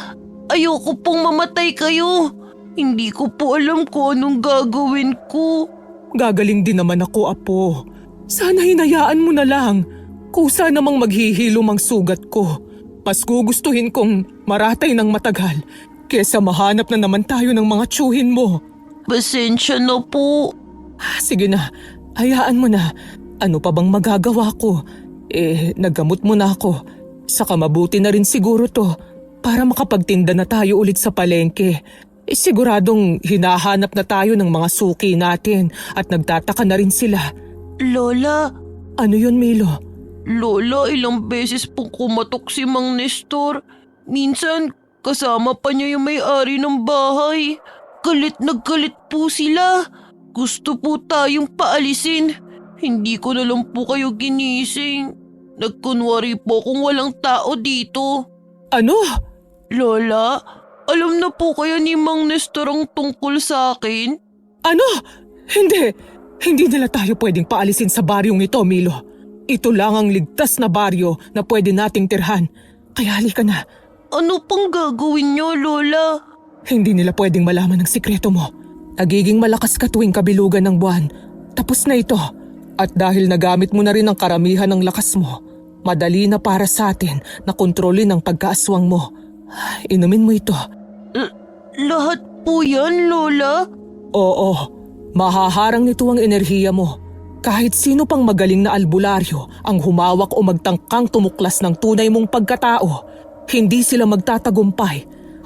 ayoko pong mamatay kayo. Hindi ko po alam kung anong gagawin ko. Gagaling din naman ako, Apo. Sana hinayaan mo na lang. Kusa namang maghihilom ang sugat ko. Mas gugustuhin kong maratay ng matagal kesa mahanap na naman tayo ng mga tsuhin mo. Pasensya na po. Sige na, hayaan mo na. Ano pa bang magagawa ko? Naggamot mo na ako. Saka mabuti na rin siguro to para makapagtinda na tayo ulit sa palengke. Siguradong hinahanap na tayo ng mga suki natin at nagtataka na rin sila. Lola, Ano yun, Milo? Lola, ilang beses pong kumatok si Mang Nestor. Minsan, kasama pa niya yung may-ari ng bahay. Galit na galit po sila. Gusto po tayong paalisin. Hindi ko na lang po kayo ginising. Nagkunwari po kung walang tao dito. Ano? Lola, alam na po kaya ni Mang Nestor ang tungkol sa akin? Ano? Hindi nila tayo pwedeng paalisin sa baryong ito, Milo. Ito lang ang ligtas na baryo na pwede nating tirhan. Kaya halika na. Ano pang gagawin niyo, Lola? Hindi nila pwedeng malaman ang sikreto mo. Nagiging malakas ka tuwing kabilugan ng buwan. Tapos na ito. At dahil nagamit mo na rin ang karamihan ng lakas mo, madali na para sa atin na kontrolin ang pagkaaswang mo. Inumin mo ito. Lahat po yan, Lola? Oo, mahaharang nito ang enerhiya mo. Kahit sino pang magaling na albularyo ang humawak o magtangkang tumuklas ng tunay mong pagkatao, hindi sila magtatagumpay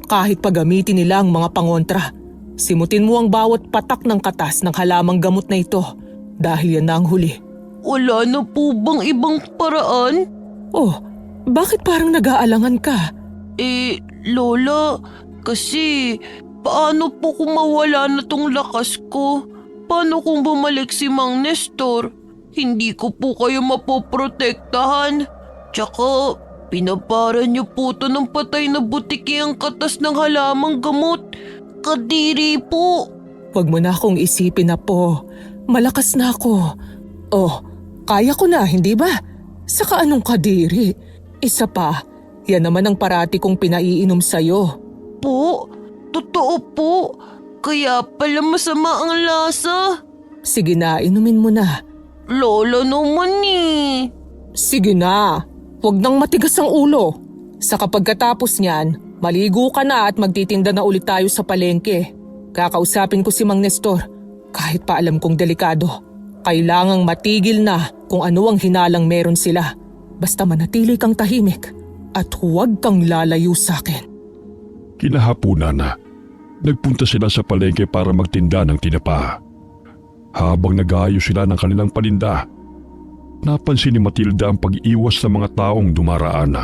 kahit pagamitin nila ang mga pangontra. Simutin mo ang bawat patak ng katas ng halamang gamot na ito dahil yan na ang huli. Wala na po bang ibang paraan? Oh, bakit parang nag-aalangan ka? Lola, kasi paano po kung mawala na tong lakas ko? Paano kung bumalik si Mang Nestor? Hindi ko po kayo mapoprotektahan. Tsaka, pinaparan niyo po to ng patay na butiki ang katas ng halamang gamot. Kadiri po. Huwag mo na akong isipin na po. Malakas na ako. Oh, kaya ko na, hindi ba? Saka anong kadiri? Isa pa, yan naman ang parati kong pinaiinom sa'yo. Po, totoo po. Kaya pala masama ang lasa. Sige na, inumin mo na. Lola naman eh. Sige na, huwag nang matigas ang ulo. Sa pagkatapos niyan, maligo ka na at magtitinda na ulit tayo sa palengke. Kakausapin ko si Mang Nestor, kahit pa alam kong delikado. Kailangang matigil na kung ano ang hinalang meron sila. Basta manatili kang tahimik at huwag kang lalayo sa akin. Kinahapunan nagpunta sila sa palengke para magtinda ng tinapa. Habang nag-aayos sila ng kanilang paninda, napansin ni Matilda ang pag-iwas ng mga taong dumaraan.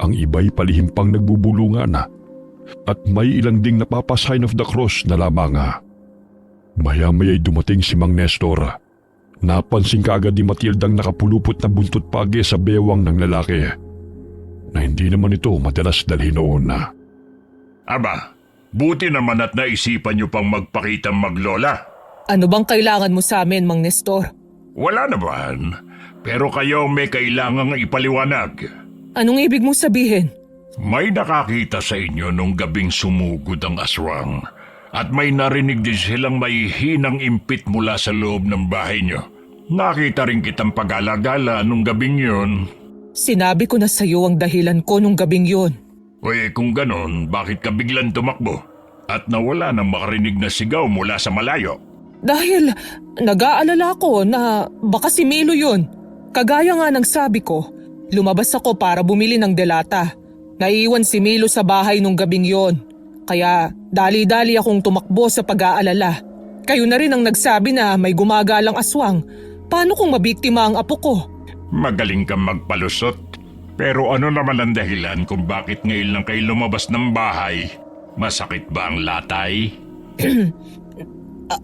Ang iba'y palihim pang nagbubulungan at may ilang ding napapa-sign of the cross na lamang. Maya-maya'y dumating si Mang Nestor. Napansin kaagad ni Matildang nakapulupot na buntot pagi sa bewang ng lalaki na hindi naman ito madalas dalhin noon. Aba, buti naman at naisipan niyo pang magpakitang maglola. Ano bang kailangan mo sa amin, Mang Nestor? Wala naman, pero kayo may kailangang ipaliwanag. Anong ibig mong sabihin? May nakakita sa inyo nung gabing sumugod ang aswang at may narinig din silang may hinang impit mula sa loob ng bahay niyo. Nakita rin kitang pag-alagala nung gabing yun. Sinabi ko na sa iyo ang dahilan ko nung gabing yun. Kung ganon, bakit ka biglang tumakbo at nawala ng makarinig na sigaw mula sa malayo? Dahil nag-aalala ko na baka si Milo yun. Kagaya nga ng sabi ko, lumabas ako para bumili ng delata. Naiiwan si Milo sa bahay nung gabing yon. Kaya dali-dali akong tumakbo sa pag-aalala. Kayo na rin ang nagsabi na may gumagalang aswang. Paano kung mabiktima ang apo ko? Magaling kang magpalusot. Pero ano naman ang dahilan kung bakit ngayon lang kayo lumabas ng bahay? Masakit ba ang latay?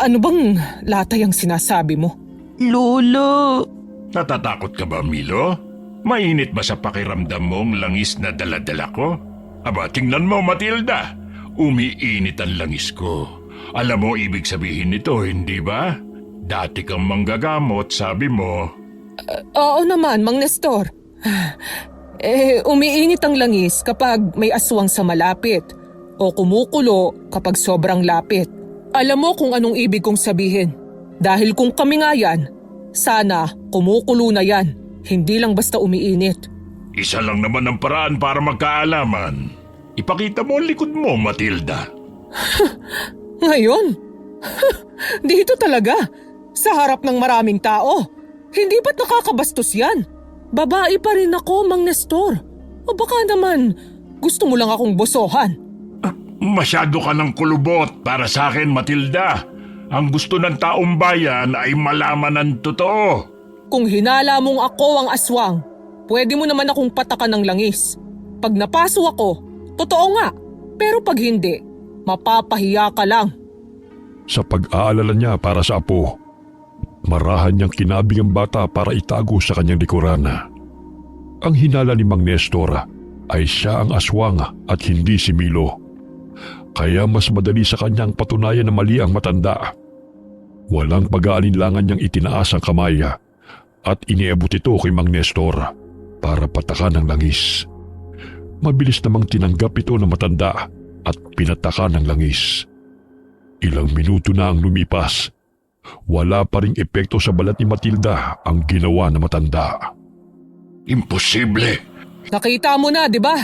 Ano bang latay ang sinasabi mo? Lola, Natatakot ka ba, Milo? Mainit ba sa pakiramdam mong langis na daladala ko? Aba, tingnan mo, Matilda. Umiinit ang langis ko. Alam mo ibig sabihin nito, hindi ba? Dati kang manggagamot, sabi mo. Oo naman, Mang Nestor. Umiinit ang langis kapag may aswang sa malapit o kumukulo kapag sobrang lapit. Alam mo kung anong ibig kong sabihin. Dahil kung kami nga yan, sana kumukulo na yan, hindi lang basta umiinit. Isa lang naman ang paraan para magkaalaman. Ipakita mo ang likod mo, Matilda. Ngayon? Dito talaga, sa harap ng maraming tao. Hindi ba't nakakabastos yan? Babae pa rin ako, Mang Nestor. O baka naman, gusto mo lang akong bosohan. Masyado ka ng kulubot para sa akin, Matilda. Ang gusto ng taong bayan ay malaman ang totoo. Kung hinala mong ako ang aswang, pwede mo naman akong patakan ng langis. Pag napaso ako, totoo nga. Pero pag hindi, mapapahiya ka lang. Sa pag-aalala niya para sa apo, marahan niyang kinabing ang bata para itago sa kanyang likuran. Ang hinala ni Mang Nestor ay siya ang aswang at hindi si Milo. Kaya mas madali sa kanyang patunayan na mali ang matanda. Walang pag-aalinlangan niyang itinaas ang kamay at iniabot ito kay Mang Nestor para patakan ng langis. Mabilis namang tinanggap ito ng matanda at pinatakan ng langis. Ilang minuto na ang lumipas. Wala pa ring epekto sa balat ni Matilda ang ginawa ng matanda. Imposible. Nakita mo na, di ba?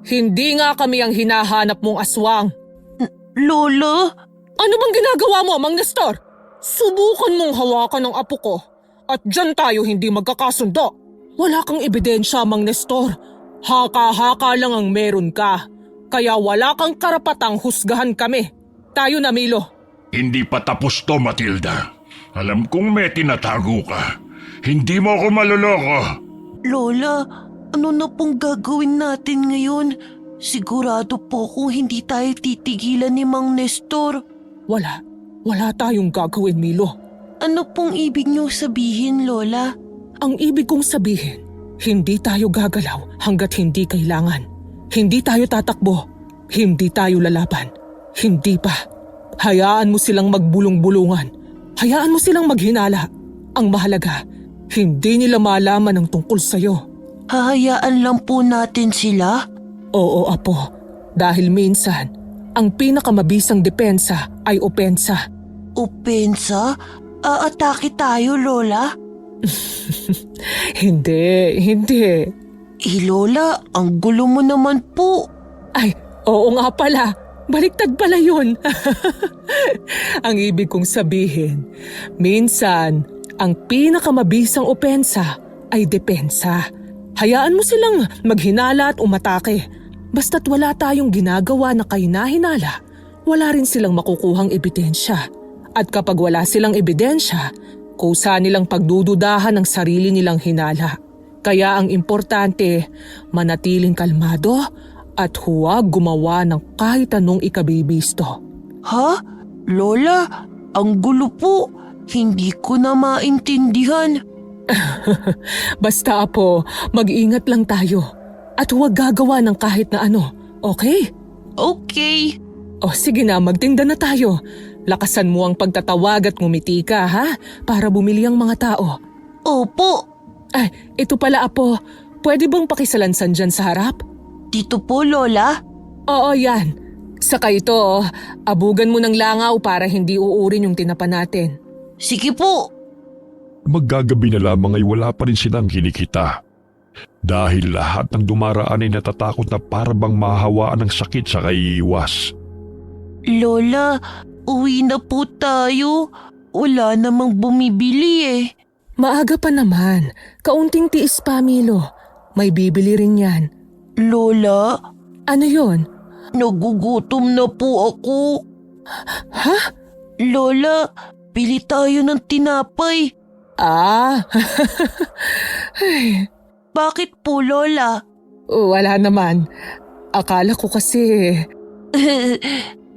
Hindi nga kami ang hinahanap mong aswang. Lola, Ano bang ginagawa mo, Mang Nestor? Subukan mong hawakan ang apo ko at dyan tayo hindi magkakasundo. Wala kang ebidensya, Mang Nestor. Haka-haka lang ang meron ka. Kaya wala kang karapatang husgahan kami. Tayo na, Milo. Hindi pa tapos to, Matilda. Alam kong may tinatago ka. Hindi mo ako maloloko. Lola, ano na pong gagawin natin ngayon? Sigurado po kung hindi tayo titigilan ni Mang Nestor. Wala tayong gagawin, Milo. Ano pong ibig niyo sabihin, Lola? Ang ibig kong sabihin, hindi tayo gagalaw hanggat hindi kailangan. Hindi tayo tatakbo. Hindi tayo lalaban. Hindi pa. Hayaan mo silang magbulong-bulungan. Hayaan mo silang maghinala. Ang mahalaga, hindi nila malaman ang tungkol sa'yo. Hahayaan lang po natin sila? Oo, apo. Dahil minsan, ang pinakamabisang depensa ay opensa. Opensa? Aatake tayo, Lola? Hindi. Lola, ang gulo mo naman po. Ay, oo nga pala. Baliktad pala yun. Ang ibig kong sabihin, minsan, ang pinakamabisang opensa ay depensa. Hayaan mo silang maghinala at umatake. Basta't wala tayong ginagawa na kahinahinala, wala rin silang makukuhang ebidensya. At kapag wala silang ebidensya, kusa nilang pagdududahan ng sarili nilang hinala. Kaya ang importante, manatiling kalmado at huwag gumawa ng kahit anong ikabibisto. Ha? Lola, ang gulo po. Hindi ko na maintindihan. Basta apo, mag-ingat lang tayo. At huwag gagawa ng kahit na ano, okay? Okay. O sige na, magtinda na tayo. Lakasan mo ang pagtatawag at ngumiti ka, ha? Para bumili ang mga tao. Opo. Ay, ito pala apo. Pwede bang pakisalansan dyan sa harap? Dito po, Lola. Oo, yan. Saka ito, abugan mo ng langaw para hindi uurin yung tinapa natin. Sige po. Maggagabi na lamang ay wala pa rin silang kinikita. Dahil lahat ng dumaraan ay natatakot na parabang mahawaan ng sakit sa kaiiwas. Lola, uwi na po tayo. Wala namang bumibili eh. Maaga pa naman. Kaunting tiis pa, Milo. May bibili rin yan. Lola, Ano yon? nagugutom na po ako. Ha? Lola, pili tayo ng tinapay. Ah, Bakit po, Lola? wala naman. Akala ko kasi...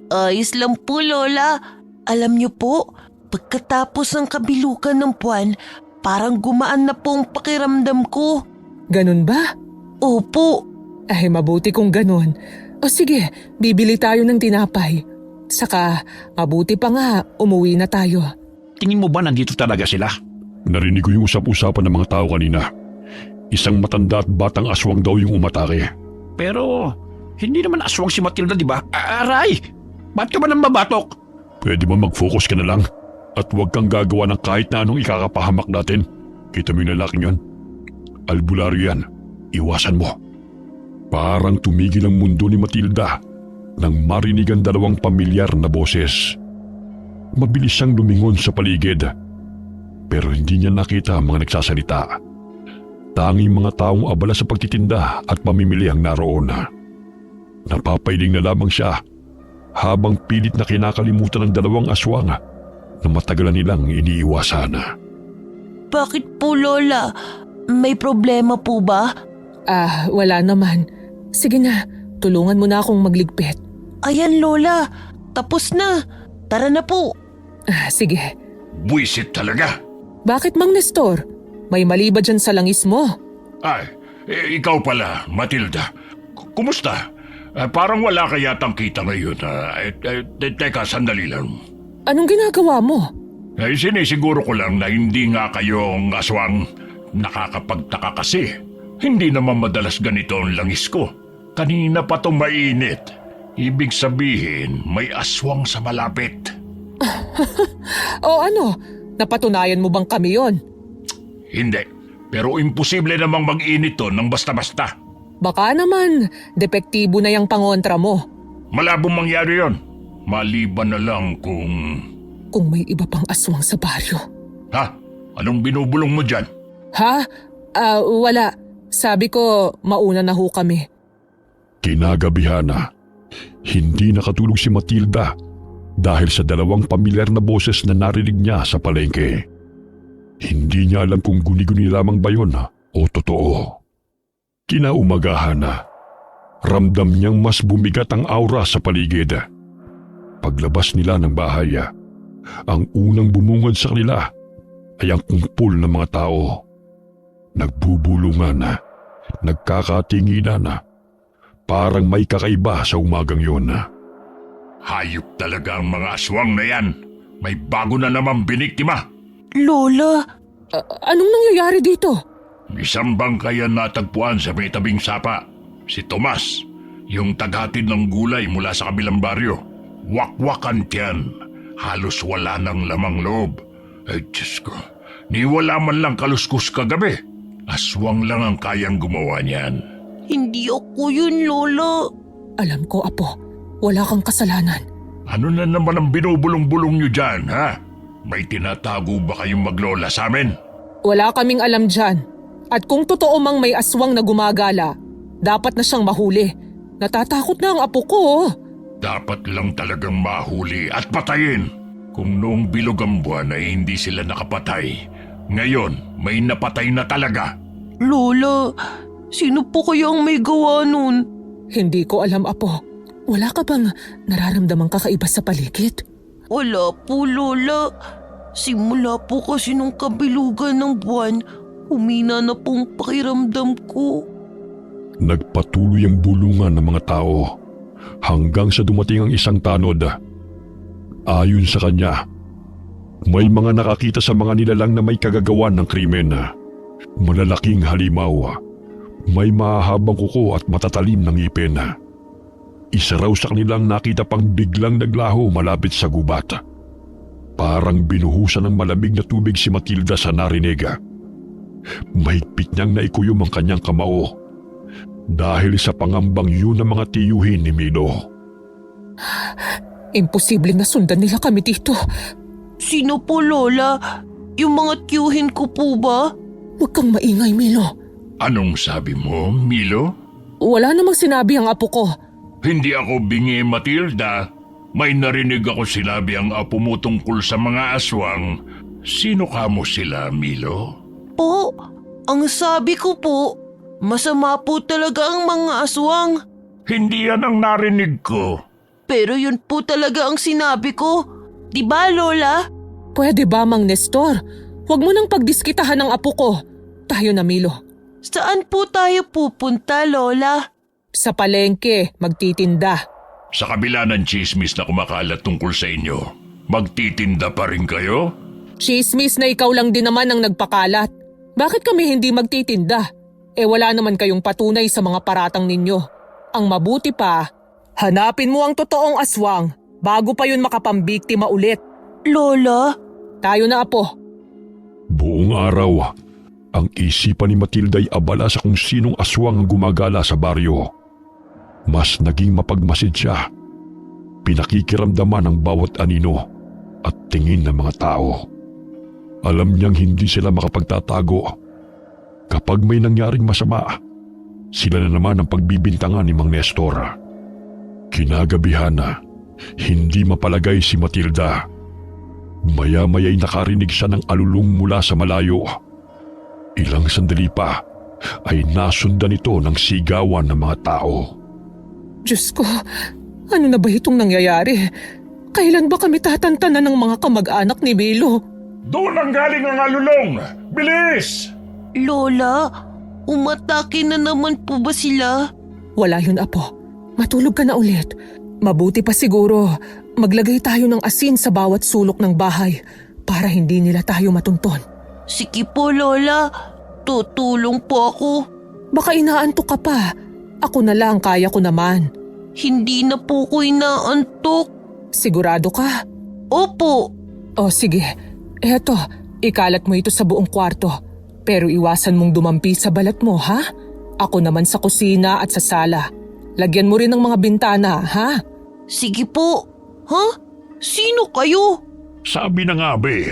Ayos lang po, Lola. Alam niyo po, pagkatapos ng kabilugan ng buwan, parang gumaan na po ang pakiramdam ko. Ganun ba? Opo. Ay, mabuti kung ganun. O sige, bibili tayo ng tinapay. Saka, mabuti pa nga, umuwi na tayo. Tingin mo ba nandito talaga sila? Narinig ko yung usap-usapan ng mga tao kanina. Isang matanda at batang aswang daw yung umatake. Pero hindi naman aswang si Matilda, di ba? Aray! Ba't ka ba nang mabatok? Pwede ba mag-focus ka na lang? At huwag kang gagawa ng kahit na anong ikakapahamak natin. Kita mo yung lalaking yan? Albularyo yan. Iwasan mo. Parang tumigil ang mundo ni Matilda nang marinig ang dalawang pamilyar na boses. Mabilis siyang lumingon sa paligid. Pero hindi niya nakita ang mga nagsasalita. Tanging mga taong abala sa pagtitinda at pamimili ang naroon. Napapailing na lamang siya habang pilit na kinakalimutan ng dalawang aswang na matagal na nilang iniiwasan. Bakit po, Lola? May problema po ba? Ah, wala naman. Sige na, tulungan mo na akong magligpit. Ayan, Lola. Tapos na. Tara na po. Ah, sige. Buisit talaga. Bakit, Mang Nestor? May mali ba dyan sa langis mo? Ay, ikaw pala, Matilda. Kumusta? Parang wala ka yatang kita ngayon. Teka, sandali lang. Anong ginagawa mo? Sinisiguro ko lang na hindi nga kayong aswang. Nakakapagtaka kasi. Hindi naman madalas ganito ang langis ko. Kanina pa to mainit. Ibig sabihin, may aswang sa malapit. O ano, napatunayan mo bang kami yon? Hindi. Pero imposible namang mag-init to ng basta-basta. Baka naman, depektibo na yung pangontra mo. Malabong mangyari yon. Maliban na lang kung... Kung may iba pang aswang sa baryo. Ha? Anong binubulong mo dyan? Ha? Wala. Sabi ko, mauna na ho kami. Kinagabihan na. Hindi nakatulog si Matilda dahil sa dalawang pamilyar na boses na narinig niya sa palengke. Hindi niya alam kung guni-guni lamang ba yun o totoo. Kinaumagahan na. Ramdam niyang mas bumigat ang aura sa paligid. Paglabas nila ng bahay, ang unang bumungad sa kanila ay ang kumpul ng mga tao. Nagbubulungan, nagkakatinginan, parang may kakaiba sa umagang yun. Hayop talaga ang mga aswang na yan. May bago na naman biniktima. Lola, Anong nangyayari dito? Isang bangkayan natagpuan sa may tabing sapa. Si Tomas, yung taghatid ng gulay mula sa kabilang baryo. Wakwakan tiyan. Halos wala ng lamang loob. Ay, Diyos ko. Ni wala man lang kaluskus kagabi. Aswang lang ang kayang gumawa niyan. hindi ako yun, Lola. Alam ko, Apo. Wala kang kasalanan. Ano na naman ang binubulong-bulong niyo dyan, ha? May tinatago ba kayong maglola sa amin? Wala kaming alam dyan. At kung totoo mang may aswang na gumagala, dapat na siyang mahuli. Natatakot na ang apo ko. Dapat lang talagang mahuli at patayin. Kung noong bilog ang buwan ay hindi sila nakapatay, ngayon may napatay na talaga. Lola, sino po kaya ang may gawa nun? Hindi ko alam, Apo. Wala ka bang nararamdamang kakaiba sa paligid? Wala po, Lola. Simula po kasi nung kabilugan ng buwan, humina na pong pakiramdam ko. Nagpatuloy ang bulungan ng mga tao hanggang sa dumating ang isang tanod. Ayon sa kanya, may mga nakakita sa mga nilalang na may kagagawan ng krimen. Malalaking halimaw, may mahahabang kuko at matatalim ng ngipin. Isa raw sa kanilang nakita pang biglang naglaho malapit sa gubat. Parang binuhusan ng malamig na tubig si Matilda sa narinig. Mahigpit niyang naikuyom ang kanyang kamao dahil sa pangambang yun ng mga tiyuhin ni Milo. Imposible na sundan nila kami dito. Sino po, Lola? Yung mga tiyuhin ko po ba? Huwag kang maingay, Milo. Anong sabi mo, Milo? Wala namang sinabi ang apo ko. Hindi ako bingi, Matilda. May narinig ako sinabi ang apo mo tungkol sa mga aswang. Sino ka mo sila, Milo? Po, ang sabi ko po, masama po talaga ang mga aswang. Hindi yan ang narinig ko. Pero yun po talaga ang sinabi ko. Di ba, Lola? Pwede ba, Mang Nestor? Huwag mo nang pagdiskitahan ng apo ko. Tayo na, Milo. Saan po tayo pupunta, Lola? Sa palengke, magtitinda. Sa kabila ng chismis na kumakalat tungkol sa inyo, magtitinda pa rin kayo? Chismis na ikaw lang din naman ang nagpakalat. Bakit kami hindi magtitinda? Wala naman kayong patunay sa mga paratang ninyo. Ang mabuti pa, hanapin mo ang totoong aswang bago pa yun makapambiktima ulit. Lola? Tayo na, apo. Buong araw, ang isipan ni Matilda ay abala sa kung sinong aswang ang gumagala sa baryo. Mas naging mapagmasid siya. Pinakikiramdaman ng bawat anino at tingin ng mga tao. Alam niyang hindi sila makapagtatago. Kapag may nangyaring masama, sila na naman ang pagbibintangan ni Mang Nestor. Kinagabihan na, hindi mapalagay si Matilda. Maya-maya'y nakarinig siya ng alulong mula sa malayo. Ilang sandali pa ay nasundan ito ng sigawan ng mga tao. Diyos ko, ano na ba itong nangyayari? Kailan ba kami tatantanan ng mga kamag-anak ni Milo? Doon ang galing ang alulong! Bilis! Lola, umatake na naman po ba sila? Wala yun, apo. Matulog ka na ulit. Mabuti pa siguro, maglagay tayo ng asin sa bawat sulok ng bahay para hindi nila tayo matunton. Sige po, Lola. Tutulong po ako. Baka inaantok ka pa. Ako na lang, kaya ko naman. Hindi na po ko inaantok. Sigurado ka? Opo. O sige, eto, ikalat mo ito sa buong kwarto. Pero iwasan mong dumampi sa balat mo, ha? Ako naman sa kusina at sa sala. Lagyan mo rin ng mga bintana, ha? Sige po. Ha? Sino kayo? Sabi na nga, be.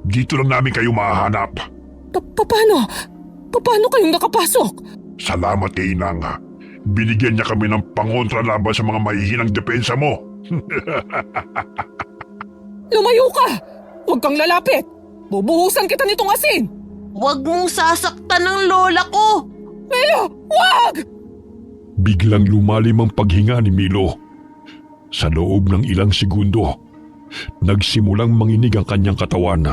Dito lang namin kayo mahahanap. Paano? Paano kayong nakapasok? Salamat kay Inang. Binigyan niya kami ng pangontra laban sa mga mahihinang depensa mo. Lumayo ka! Huwag kang lalapit! Bubuhusan kita nitong asin! Huwag mong sasaktan ng lola ko. Milo, wag! Biglang lumalim ang paghinga ni Milo. Sa loob ng ilang segundo, nagsimulang manginig ang kanyang katawan.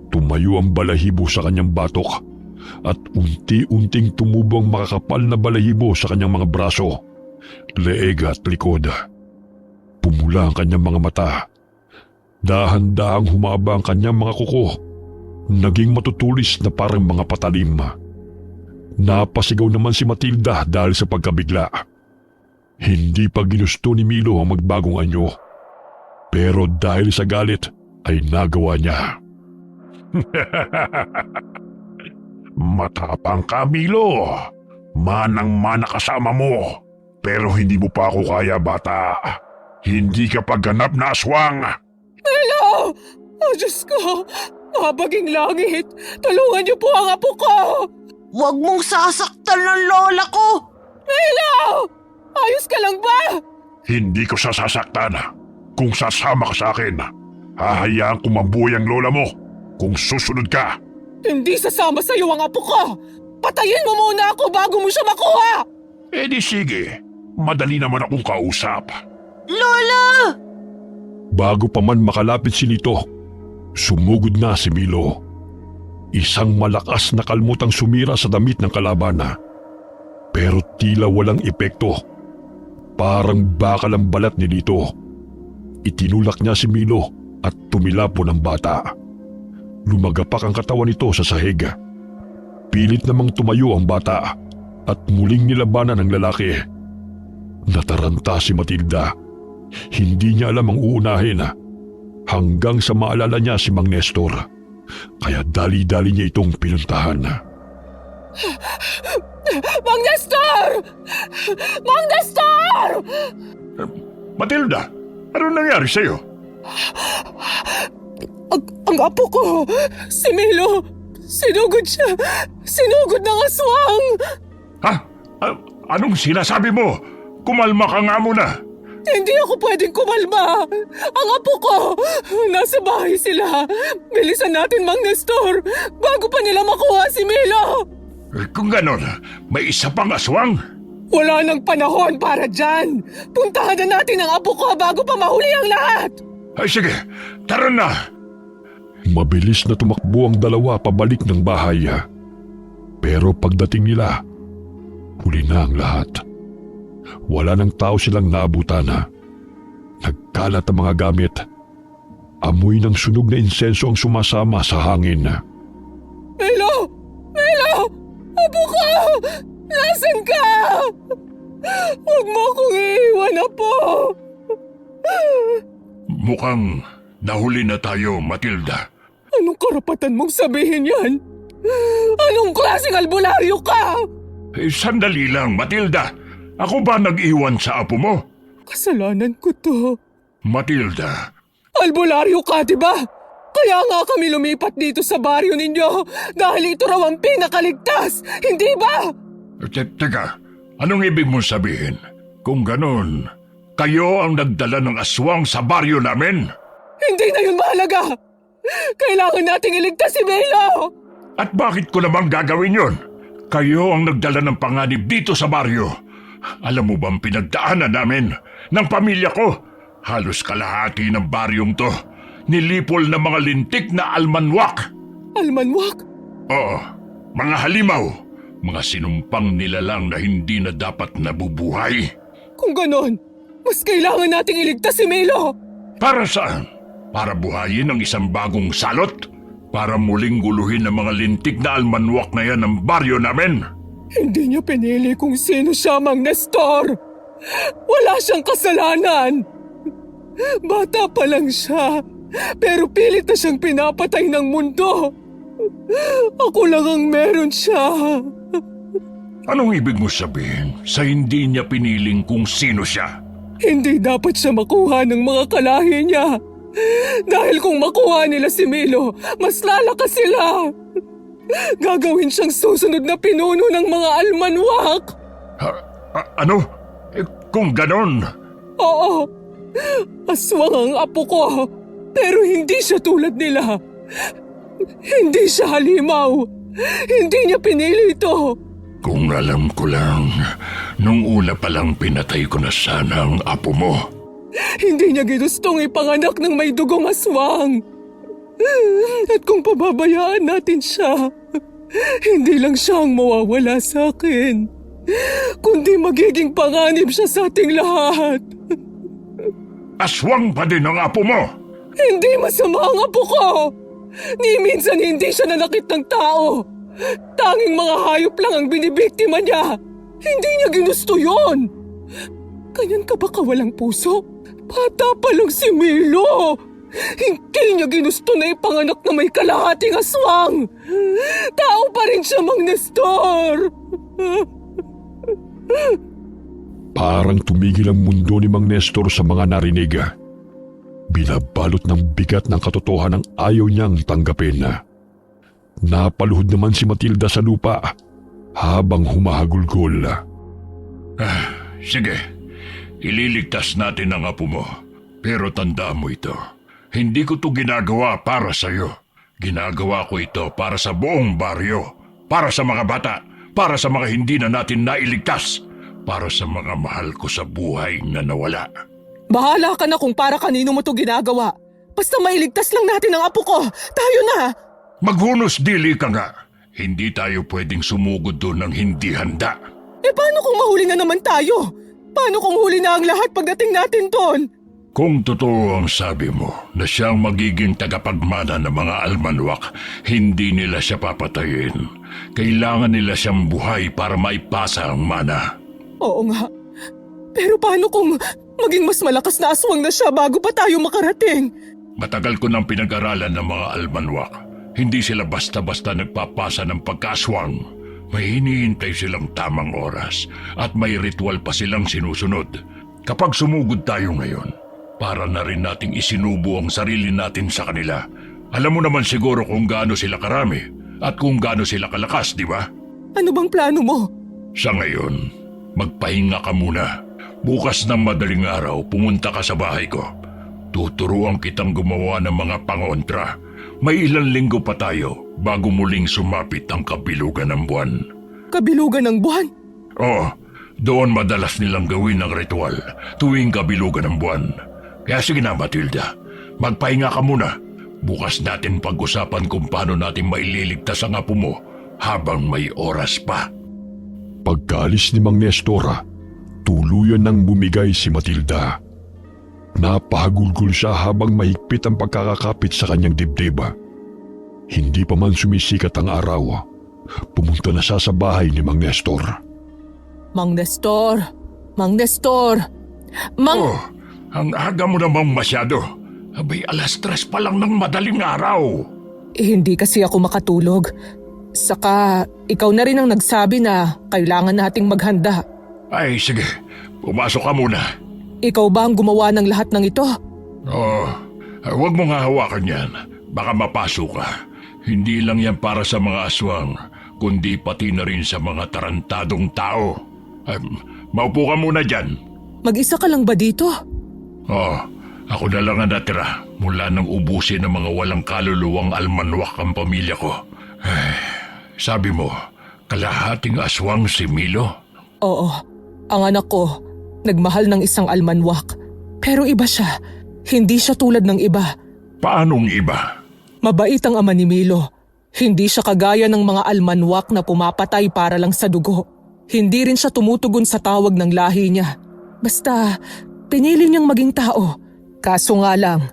Tumayo ang balahibo sa kanyang batok at unti-unting tumubo ang makakapal na balahibo sa kanyang mga braso, leeg at likod. Pumula ang kanyang mga mata. Dahan-dahang humaba ang kanyang mga kuko. Naging matutulis na parang mga patalim. Napasigaw naman si Matilda dahil sa pagkabigla. Hindi pa ginusto ni Milo ang magbagong anyo. Pero dahil sa galit ay nagawa niya. Matapang ka, Milo. Manang-mana kasama mo. Pero hindi mo pa ako kaya, bata. Hindi ka pagganap na aswang. Milo! Oh, Diyos ko! Mabaging langit! Tulungan niyo po ang apo ko! Huwag mong sasaktan ng lola ko. Milo! Ayos ka lang ba? Hindi ko sasasaktan. Kung sasama ka sa akin, hahayaan ko mabuhay ang lola mo. Kung susunod ka. Hindi sasama sa iyo ang apo ko! Patayin mo muna ako bago mo siya makuha! Di sige. Madali naman akong kausap. Lola! Bago pa man makalapit si Nito, sumugod na si Milo. Isang malakas na kalmutang sumira sa damit ng kalaban. Pero tila walang epekto. Parang bakal ang balat ni Nito. Itinulak niya si Milo at tumilapon ang bata. Lumagapak ang katawan nito sa sahig. Pilit namang tumayo ang bata at muling nilabanan ng lalaki. Nataranta si Matilda. Hindi niya alam ang uunahin hanggang sa maalala niya si Mang Nestor. Kaya dali-dali niya itong pinuntahan. Mang Nestor! Mang Nestor! Matilda, ano nangyari sa'yo? Ang apo ko, si Milo, sinugod siya. Sinugod ng aswang. Ha? Anong sinasabi mo? Kumalma ka nga muna. Hindi ako pwedeng kumalma! Ang apo ko! Nasa bahay sila! Bilisan natin, Mang Nestor! Bago pa nila makuha si Milo! Kung ganon, may isa pang aswang. Wala nang panahon para dyan! Puntahan na natin ang apo ko bago pa mahuli ang lahat! Ay sige, tara na. Mabilis na tumakbo ang dalawa pabalik ng bahay. Pero pagdating nila, huli na ang lahat. Wala nang tao silang naabutan. Nagkalat ang mga gamit. Amoy ng sunog na insenso ang sumasama sa hangin. Milo! Milo! Apo ko! Nasaan ka? Huwag mo akong iiwan, Apo! Mukhang nahuli na tayo, Matilda. Anong karapatan mong sabihin yan? Anong klaseng albularyo ka? Sandali lang, Matilda. Ako ba nag-iwan sa apo mo? Kasalanan ko to. Matilda, Albularyo ka, di ba? Kaya nga kami lumipat dito sa baryo ninyo dahil ito raw ang pinakaligtas, hindi ba? teka, anong ibig mong sabihin? Kung ganon, kayo ang nagdala ng aswang sa baryo namin? Hindi na yun mahalaga! Kailangan nating iligtas si Milo! At bakit ko namang gagawin yon? Kayo ang nagdala ng panganib dito sa baryo. Alam mo bang pinagdaanan namin ng pamilya ko? Halos kalahati ng baryong to, nilipol na mga lintik na almanwak. Almanwak? Oo, mga halimaw, mga sinumpang nilalang na hindi na dapat nabubuhay. Kung ganon, mas kailangan nating iligtas si Milo! Para saan? Para buhayin ang isang bagong salot? Para muling guluhin ang mga lintik na almanwak na yan ng baryo namin? Hindi niya pinili kung sino siya, Mang Nestor! Wala siyang kasalanan! Bata pa lang siya, pero pilit na siyang pinapatay ng mundo! Ako lang ang meron siya! Anong ibig mo sabihin sa hindi niya piniling kung sino siya? Hindi dapat siya makuha ng mga kalahi niya! Dahil kung makuha nila si Milo, mas lalakas sila! Gagawin siyang susunod na pinuno ng mga almanwak! Ano? Kung ganon, Oo, aswang ang apo ko, pero hindi siya tulad nila. Hindi siya halimaw. Hindi niya pinili ito. kung alam ko lang, nung una pa lang pinatay ko na sana ang apo mo. Hindi niya ginustong ipanganak ng may dugong aswang. At kung pababayaan natin siya, hindi lang siya ang mawawala sa akin, kundi magiging panganib siya sa ating lahat. Aswang pa din ang apo mo! Hindi masama ang apo ko! Ni minsan hindi siya nanakit ng tao. Tanging mga hayop lang ang binibiktima niya. Hindi niya ginusto yon. Ganyan ka ba kawalang puso? Bata pa lang si Milo. Hindi niya ginusto na ipanganak na may kalahating aswang. Tao pa rin siya, Mang Nestor. Parang tumigil ang mundo ni Mang Nestor sa mga narinig. Binabalot ng bigat ng katotohanan ang ayaw niyang tanggapin. Napaluhod naman si Matilda sa lupa habang humahagulgol. Sige, ililigtas natin ang apo mo. Pero tandaan mo ito, hindi ko to ginagawa para sa'yo. Ginagawa ko ito para sa buong baryo, para sa mga bata, para sa mga hindi na natin nailigtas, para sa mga mahal ko sa buhay na nawala. Bahala ka na kung para kanino mo to ginagawa. Basta mailigtas lang natin ang apo ko. Tayo na! Maghunos dili ka nga. Hindi tayo pwedeng sumugod doon ng hindi handa. Paano kung mahuli na naman tayo? Paano kung huli na ang lahat pagdating natin doon? Kung totoo ang sabi mo na siyang magiging tagapagmana ng mga almanwak, hindi nila siya papatayin. Kailangan nila siyang buhay para maipasa ang mana. Oo nga. Pero paano kung maging mas malakas na aswang na siya bago pa tayo makarating? Matagal ko nang pinag-aralan ng mga almanwak. Hindi sila basta-basta nagpapasa ng pagkaswang. May hinihintay silang tamang oras at may ritual pa silang sinusunod. Kapag sumugod tayo ngayon, para na rin nating isinubo ang sarili natin sa kanila. Alam mo naman siguro kung gaano sila karami at kung gaano sila kalakas, di ba? Ano bang plano mo? Sa ngayon, magpahinga ka muna. bukas ng madaling araw pumunta ka sa bahay ko. Tuturuan kitang gumawa ng mga pangontra. May ilang linggo pa tayo bago muling sumapit ang kabilugan ng buwan. Kabilugan ng buwan? Oo, doon madalas nilang gawin ang ritual tuwing kabilugan ng buwan. Kaya sige na, Matilda, magpahinga ka muna. Bukas natin pag-usapan kung paano natin maililigtas ang apo mo habang may oras pa. Pagkaalis ni Mang Nestor, tuluyan nang bumigay si Matilda. Napahagulgol siya habang mahigpit ang pagkakakapit sa kanyang dibdib. Hindi pa man sumisikat ang araw, pumunta na siya sa bahay ni Mang Nestor. Mang Nestor! Mang Nestor! Oh, ang aga mo namang masyado. Abay, 3:00 pa lang ng madaling araw. Hindi kasi ako makatulog. Saka, ikaw na rin ang nagsabi na kailangan nating maghanda. Ay, sige, pumasok ka muna. Ikaw ba ang gumawa ng lahat ng ito? Oh, huwag mo nga hawakan yan. Baka mapasok ka. Hindi lang yan para sa mga aswang, kundi pati na rin sa mga tarantadong tao. Maupo ka muna dyan. Mag-isa ka lang ba dito? Oh, ako na lang ang natira mula nang ubusin ng mga walang kaluluwang almanwak ang pamilya ko. Ay, sabi mo, kalahating aswang si Milo? Oo, ang anak ko, nagmahal ng isang almanwak. Pero iba siya, hindi siya tulad ng iba. Paanong iba? Mabait ang ama ni Milo. Hindi siya kagaya ng mga almanwak na pumapatay para lang sa dugo. Hindi rin siya tumutugon sa tawag ng lahi niya. Basta, pinili niyang maging tao. Kaso nga lang,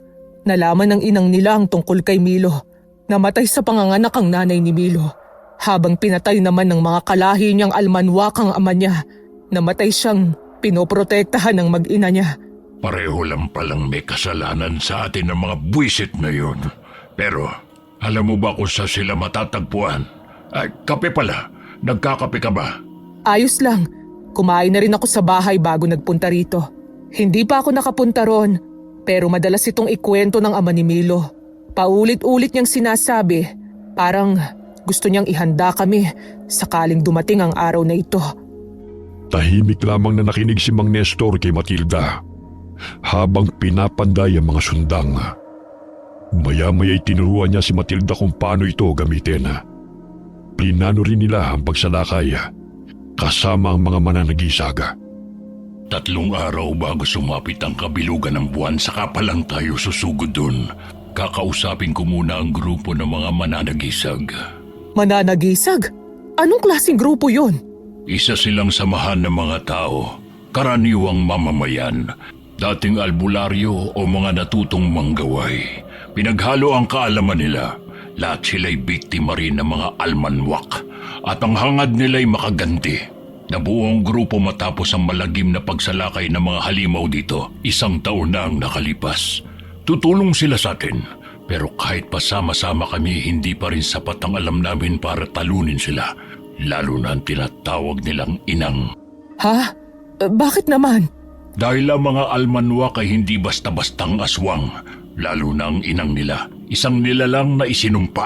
nalaman ng inang nila ang tungkol kay Milo. Namatay sa panganganak ang nanay ni Milo. Habang pinatay naman ng mga kalahi niyang almanwak ang ama niya, namatay siyang pinoprotektahan ng mag-ina niya. Pareho lang palang may kasalanan sa atin ng mga buwisit na yun. Pero, alam mo ba kung saan sila matatagpuan? Ay, kape pala. Nagkakape ka ba? Ayos lang. Kumain na rin ako sa bahay bago nagpunta rito. Hindi pa ako nakapunta ron, pero madalas itong ikwento ng ama ni Milo. Paulit-ulit niyang sinasabi, parang gusto niyang ihanda kami sakaling dumating ang araw na ito. Tahimik lamang na nakinig si Mang Nestor kay Matilda habang pinapanday ang mga sundang. Maya-maya'y tinuruan niya si Matilda kung paano ito gamitin. Plinano rin nila ang pagsalakay kasama ang mga mananagisag. 3 araw bago sumapit ang kabilugan ng buwan, saka pa lang tayo susugod dun. Kakausapin ko muna ang grupo ng mga mananagisag. Mananagisag? Anong klaseng grupo yon? Isa silang samahan ng mga tao, karaniwang mamamayan, dating albularyo o mga natutong manggaway. Pinaghalo ang kaalaman nila. Lahat sila'y biktima rin ng mga almanwak at ang hangad nila'y makaganti. Nabuo ang grupo matapos ang malagim na pagsalakay ng mga halimaw dito. 1 taon na ang nakalipas. Tutulong sila sa atin, pero kahit pasama-sama kami, hindi pa rin sapat ang alam namin para talunin sila. Lalo na ang tinatawag nilang inang. Ha? Bakit naman? Dahil ang mga almanwak ay hindi basta-bastang aswang, lalo na ang inang nila. Isang nilalang na isinumpa.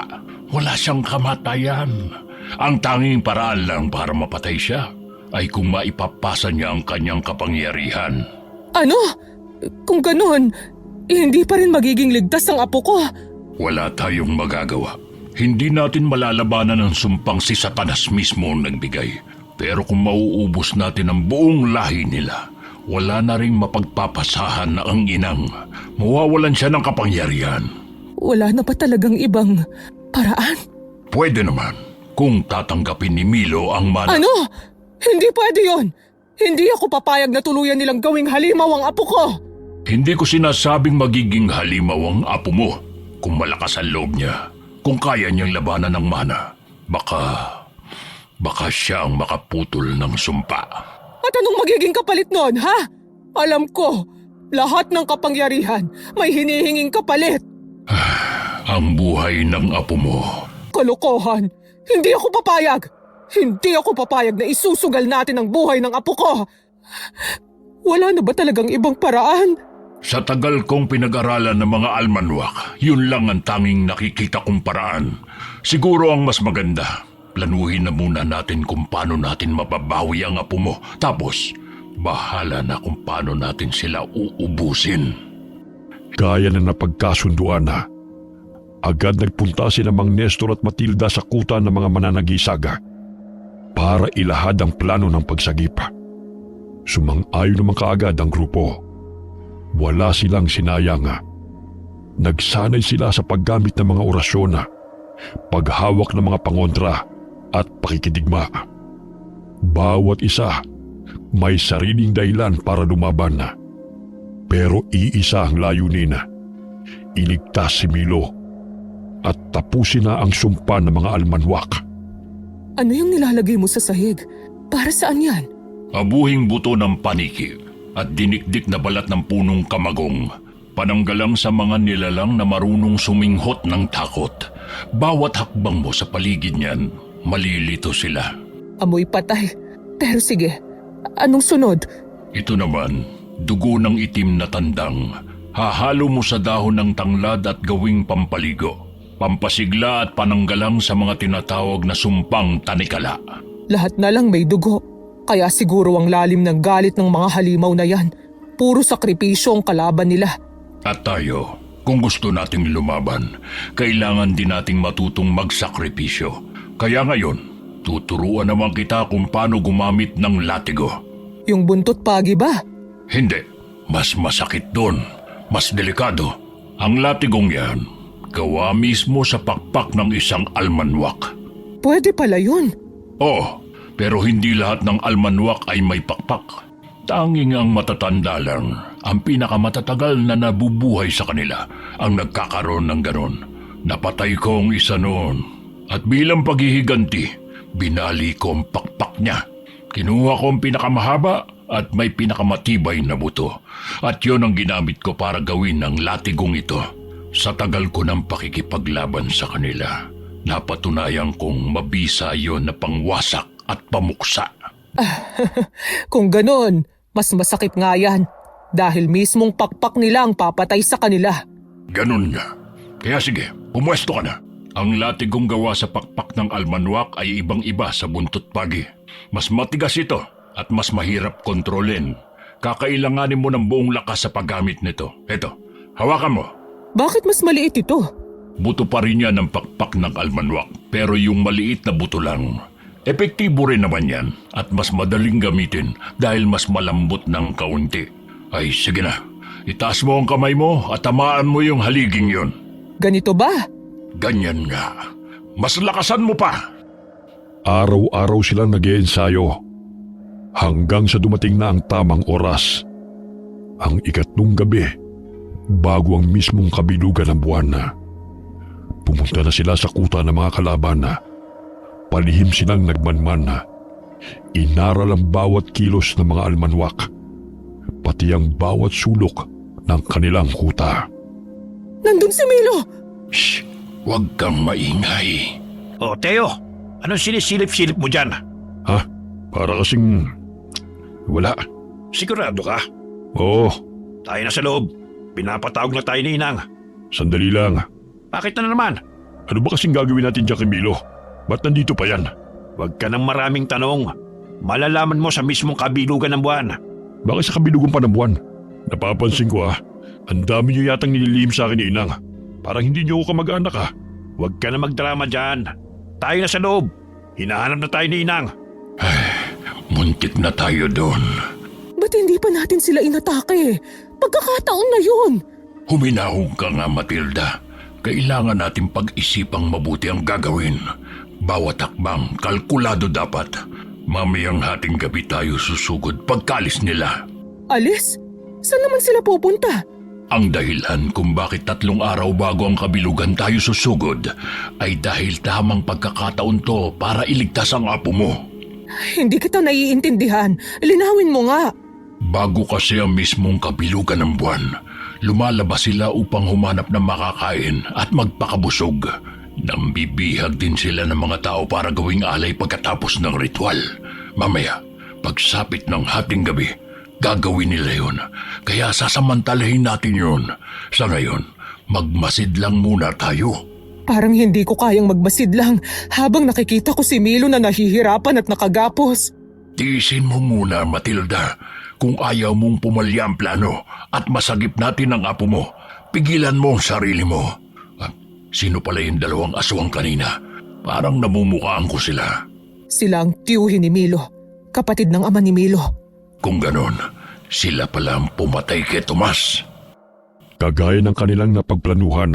Wala siyang kamatayan. Ang tanging paraan lang para mapatay siya ay kung maipapasa niya ang kanyang kapangyarihan. Ano? Kung ganun, hindi pa rin magiging ligtas ang apo ko. Wala tayong magagawa. Hindi natin malalabanan ang sumpang si Satanas mismo ang nagbigay. Pero kung mauubos natin ang buong lahi nila, wala na ring mapagpapasahan na ang inang. Mawawalan siya ng kapangyarihan. Wala na ba talagang ibang paraan? Pwede naman kung tatanggapin ni Milo ang Ano? Hindi pwede yon. Hindi ako papayag na tuluyan nilang gawing halimaw ang apo ko. Hindi ko sinasabing magiging halimaw ang apo mo. Kung malakas ang loob niya, kung kaya niyang labanan ng mana, baka siya ang makaputol ng sumpa. At anong magiging kapalit nun, ha? Alam ko, lahat ng kapangyarihan may hinihinging kapalit. Ang buhay ng apo mo. Kalokohan! Hindi ako papayag! Hindi ako papayag na isusugal natin ang buhay ng apo ko! Wala na ba talagang ibang paraan? Sa tagal kong pinag-aralan ng mga almanwak, yun lang ang tanging nakikita kong paraan. Siguro ang mas maganda, planuhin na muna natin kung paano natin mababawi ang apo mo. Tapos, Bahala na kung paano natin sila uubusin. Kaya na napagkasunduan na. Agad nagpunta sina Mang Nestor at Matilda sa kuta ng mga mananagisaga para ilahad ang plano ng pagsagipa. Sumang-ayon naman kaagad ang grupo. Wala silang sinayang. Nagsanay sila sa paggamit ng mga orasyon, paghawak ng mga pangontra at pakikidigma. Bawat isa may sariling dahilan para lumaban. Pero iisa ang layunin. Iligtas si Milo at tapusin na ang sumpa ng mga almanwak. Ano yung nilalagay mo sa sahig? Para saan yan? Abuhing buto ng paniki at dinikdik na balat ng punong kamagong. Pananggalang sa mga nilalang na marunong suminghot ng takot. Bawat hakbang mo sa paligid niyan, malilito sila. Amoy patay. Pero sige, anong sunod? Ito naman, dugo ng itim na tandang. Hahalo mo sa dahon ng tanglad at gawing pampaligo. Pampasigla at pananggalang sa mga tinatawag na sumpang tanikala. Lahat na lang may dugo. Kaya siguro ang lalim ng galit ng mga halimaw na yan. Puro sakripisyo ang kalaban nila. At tayo, kung gusto nating lumaban, kailangan din nating matutong magsakripisyo. Kaya ngayon, tuturuan naman kita kung paano gumamit ng latigo. Yung buntot pagi ba? Hindi, mas masakit doon, mas delikado. Ang latigong yan, gawa mismo sa pakpak ng isang almanwak. Pwede pala yun. Oh, pero hindi lahat ng almanwak ay may pakpak. Tanging ang matatanda lang, ang pinakamatatagal na nabubuhay sa kanila, ang nagkakaroon ng ganon. Napatay ko ang isa noon. At bilang paghihiganti, binali ko ang pakpak niya. Kinuha ko ang pinakamahaba at may pinakamatibay na buto. At yon ang ginamit ko para gawin ang latigong ito. Sa tagal ko ng pakikipaglaban sa kanila, napatunayan kong mabisa yon na pangwasak at pamuksa. Kung ganon, mas masakit nga yan. Dahil mismong pakpak nila ang papatay sa kanila. Ganon nga. Kaya sige, pumwesto ka na. Ang latigong gawa sa pakpak ng almanwak ay ibang-iba sa buntot pagi. Mas matigas ito at mas mahirap kontrolin. Kakailanganin mo ng buong lakas sa paggamit nito. Eto, hawakan mo. Bakit mas maliit ito? Buto pa rin yan ang pakpak ng almanwak, pero yung maliit na buto lang. Epektibo rin naman yan at mas madaling gamitin dahil mas malambot ng kaunti. Ay sige na, itaas mo ang kamay mo at tamaan mo yung haliging yon. Ganito ba? Ganyan nga. Mas lakasan mo pa. Araw-araw silang nag-iensayo hanggang sa dumating na ang tamang oras. Ang ikatlong gabi, bago ang mismong kabilugan ng buwan na. Pumunta na sila sa kuta ng mga kalaban na. Palihim silang nagmanman na. Inaral ang bawat kilos ng mga almanwak, pati ang bawat sulok ng kanilang kuta. Nandun si Milo! Shh! Huwag kang maingay. O, Teo, anong sinisilip-silip mo dyan? Ha? Para kasing... wala. Sigurado ka? Oo, Tayo na sa loob. Pinapatawag na tayo ni Inang. sandali lang. Bakit na naman? Ano ba kasing gagawin natin dyan kay Milo? Ba't nandito pa yan? Huwag ka ng maraming tanong. Malalaman mo sa mismong kabilugan ng buwan. Bakit sa kabilugan pa ng buwan? Napapansin ko ang dami niyo yatang nililihim sa akin ni Inang. Parang hindi niyo ako kamag-anak Huwag ka na magdrama dyan. Tayo na sa loob. Hinahanap na tayo ni Inang. Muntik na tayo doon. Ba't hindi pa natin sila inatake? Pagkakataon na yun! Huminahog ka nga, Matilda. Kailangan natin pag-isipang mabuti ang gagawin. Bawat hakbang, kalkulado dapat. Mamayang hating gabi tayo susugod pagkalis nila. Alis? Saan naman sila pupunta? Ang dahilan kung bakit 3 araw bago ang kabilugan tayo susugod ay dahil tamang pagkakataon to para iligtas ang apo mo. Hindi kita naiintindihan. Linawin mo nga. Bago kasi ang mismong kabilugan ng buwan, lumalabas sila upang humanap ng makakain at magpakabusog. Nambibihag din sila ng mga tao para gawing alay pagkatapos ng ritual. Mamaya, pagsapit ng hating gabi, gagawin nila yun. Kaya sasamantalahin natin yun. Sa ngayon, magmasid lang muna tayo. Parang hindi ko kayang magmasid lang habang nakikita ko si Milo na nahihirapan at nakagapos. Tiisin mo muna, Matilda. Kung ayaw mong pumalya ang plano at masagip natin ang apo mo, pigilan mo ang sarili mo. Sino pala yung dalawang aswang kanina? Parang namumukhaan ko sila. Sila ang tiyuhin ni Milo, kapatid ng ama ni Milo. Kung ganon, sila pala ang pumatay kay Tomas. Kagaya ng kanilang napagplanuhan,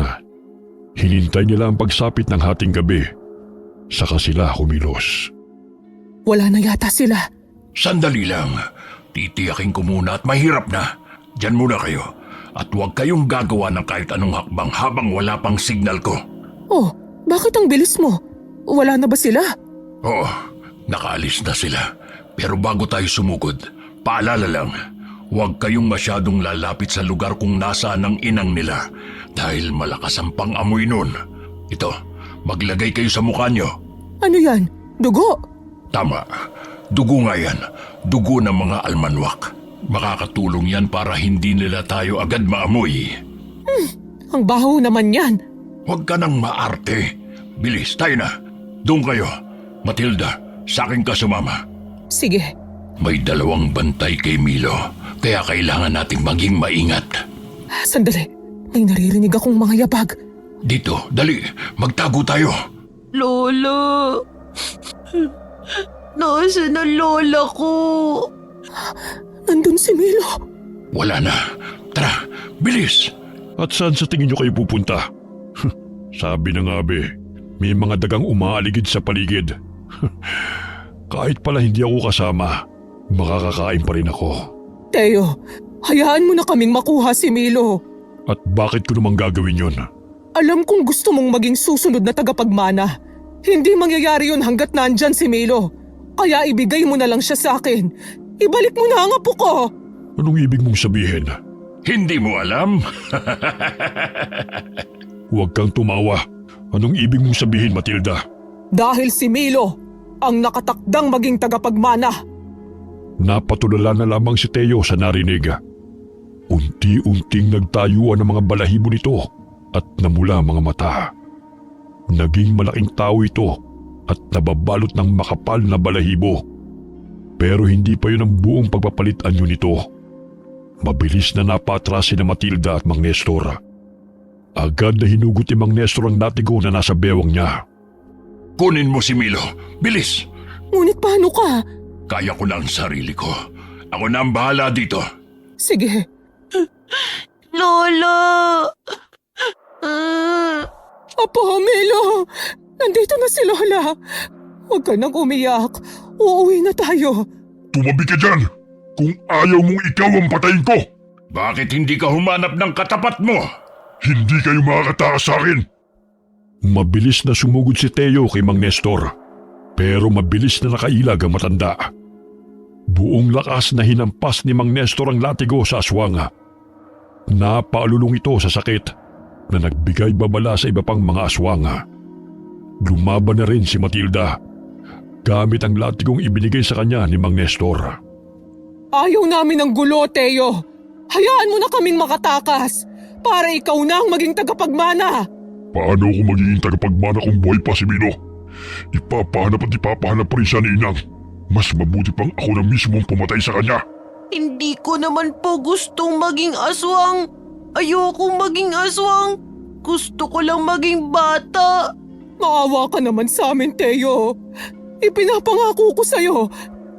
hinintay nila ang pagsapit ng hating gabi. Saka sila kumilos. Wala na yata sila. Sandali lang. Titiyakin ko muna at mahirap na. Diyan muna kayo. At huwag kayong gagawa ng kahit anong hakbang habang wala pang signal ko. Oh, bakit ang bilis mo? Wala na ba sila? Oo, nakaalis na sila. Pero bago tayo sumugod, paalala lang, huwag kayong masyadong lalapit sa lugar kung nasaan ang inang nila dahil malakas ang pang-amoy nun. Ito, maglagay kayo sa mukha nyo. Ano yan? Dugo? Tama, dugo nga yan. Dugo ng mga almanwak. Makakatulong yan para hindi nila tayo agad maamoy. Ang baho naman yan. Huwag ka nang maarte. Bilis, tayo na. Doon kayo. Matilda, sa akin ka sumama. Sige. May dalawang bantay kay Milo, kaya kailangan nating maging maingat. Sandali. May naririnig akong mga yabag. Dito, dali, magtago tayo. Lola! Nasaan ang lola ko? Nandun si Milo. Wala na. Tara, bilis. At saan sa tingin nyo kayo pupunta? Sabi na nga be, may mga dagang umaaligid sa paligid. Kahit pala hindi ako kasama, makakakain pa rin ako. Teo, hayaan mo na kaming makuha si Milo. At bakit ko namang gagawin yon? Alam kong gusto mong maging susunod na tagapagmana. Hindi mangyayari yun hanggat nandyan si Milo. Kaya ibigay mo na lang siya sa akin. Ibalik mo na ang apo ko. Anong ibig mong sabihin? Hindi mo alam? Huwag kang tumawa. Anong ibig mong sabihin, Matilda? Dahil si Milo ang nakatakdang maging tagapagmana. Napatulala na lamang si Teo sa narinig. Unti-unting nagtayuan ang mga balahibo nito at namula mga mata. Naging malaking tao ito at nababalot ng makapal na balahibo. Pero hindi pa yun ang buong pagpapalitan yun nito. Mabilis na napatras si Matilda at Mang Nestor. Agad na hinugot ni Mang Nestor ang latigo na nasa bewang niya. Kunin mo si Milo. Bilis. Ngunit paano ka? Kaya ko na ang sarili ko. Ako na ang bahala dito. Sige. Lola! Apo, Milo! Nandito na si Lola. Huwag ka nang umiyak. Uuwi na tayo. Tumabi ka dyan! Kung ayaw mong ikaw ang patayin ko! Bakit hindi ka humanap ng katapat mo? Hindi kayo makakatakas sa akin! Mabilis na sumugod si Teo kay Mang Nestor. Pero mabilis na nakailag ang matanda. Buong lakas na hinampas ni Mang Nestor ang latigo sa aswang. Napaalulong ito sa sakit na nagbigay babala sa iba pang mga aswang. Lumaban na rin si Matilda gamit ang latigong ibinigay sa kanya ni Mang Nestor. Ayaw namin ng gulo, Teo. Hayaan mo na kaming makatakas para ikaw na ang maging tagapagmana. Paano ako magiging tagapagmana kung buhay pa si Milo? Ipapahanap at ipapahanap pa rin siya ni Inang. Mas mabuti pang ako na mismong pumatay sa kanya. Hindi ko naman po gustong maging aswang. Ayokong maging aswang. Gusto ko lang maging bata. Maawa ka naman sa amin, Teo. Ipinapangako ko sa'yo,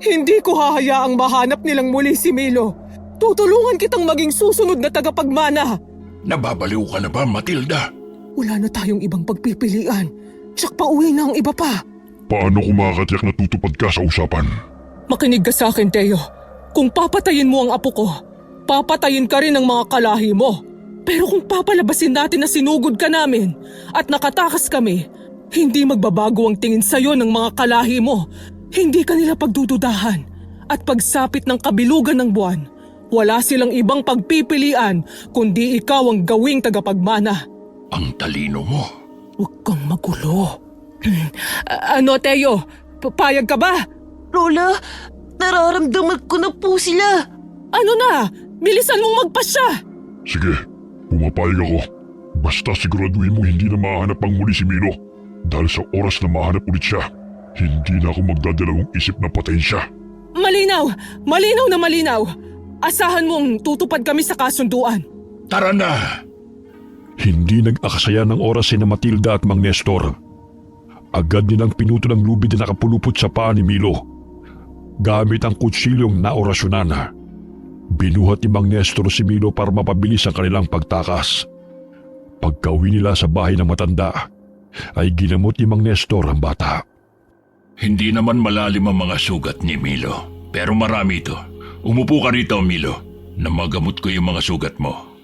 hindi ko hahayaang mahanap nilang muli si Milo. Tutulungan kitang maging susunod na tagapagmana. Nababaliw ka na ba, Matilda? Wala na tayong ibang pagpipilian. Tsak pa uwi na ang iba pa. Paano kung makakatiyak na tutupad ka sa usapan? Makinig ka sa akin, Teo. Kung papatayin mo ang apo ko, papatayin ka rin ng mga kalahi mo. Pero kung papalabasin natin na sinugod ka namin at nakatakas kami, hindi magbabago ang tingin sa'yo ng mga kalahi mo. Hindi ka nila pagdududahan. At pagsapit ng kabilugan ng buwan, wala silang ibang pagpipilian kundi ikaw ang gawing tagapagmana. Ang talino mo. Huwag kang magulo. Ano, Teo? Payag ka ba? Lola, nararamdaman ko na po sila. Ano na? Bilisan mong magpasya! Sige, pumapayag ako. Basta siguraduhin mo hindi na mahanap pang muli si Milo. Dahil sa oras na mahanap ulit siya, hindi na ako magdadalawang isip na patayin siya. Malinaw! Malinaw na malinaw! Asahan mong tutupad kami sa kasunduan. Tara na! Hindi nag-akasaya ng oras si na Matilda at Mang Nestor. Agad nilang pinuto ng lubid na nakapulupot sa paa ni Milo. Gamit ang kutsilyong naorasyonan. Binuhat ni Mang Nestor si Milo para mapabilis ang kanilang pagtakas. Pagka-uwi nila sa bahay ng matanda, ay ginamot ni Mang Nestor ang bata. Hindi naman malalim ang mga sugat ni Milo, pero marami ito. Umupo ka rito, Milo, na magamot ko yung mga sugat mo.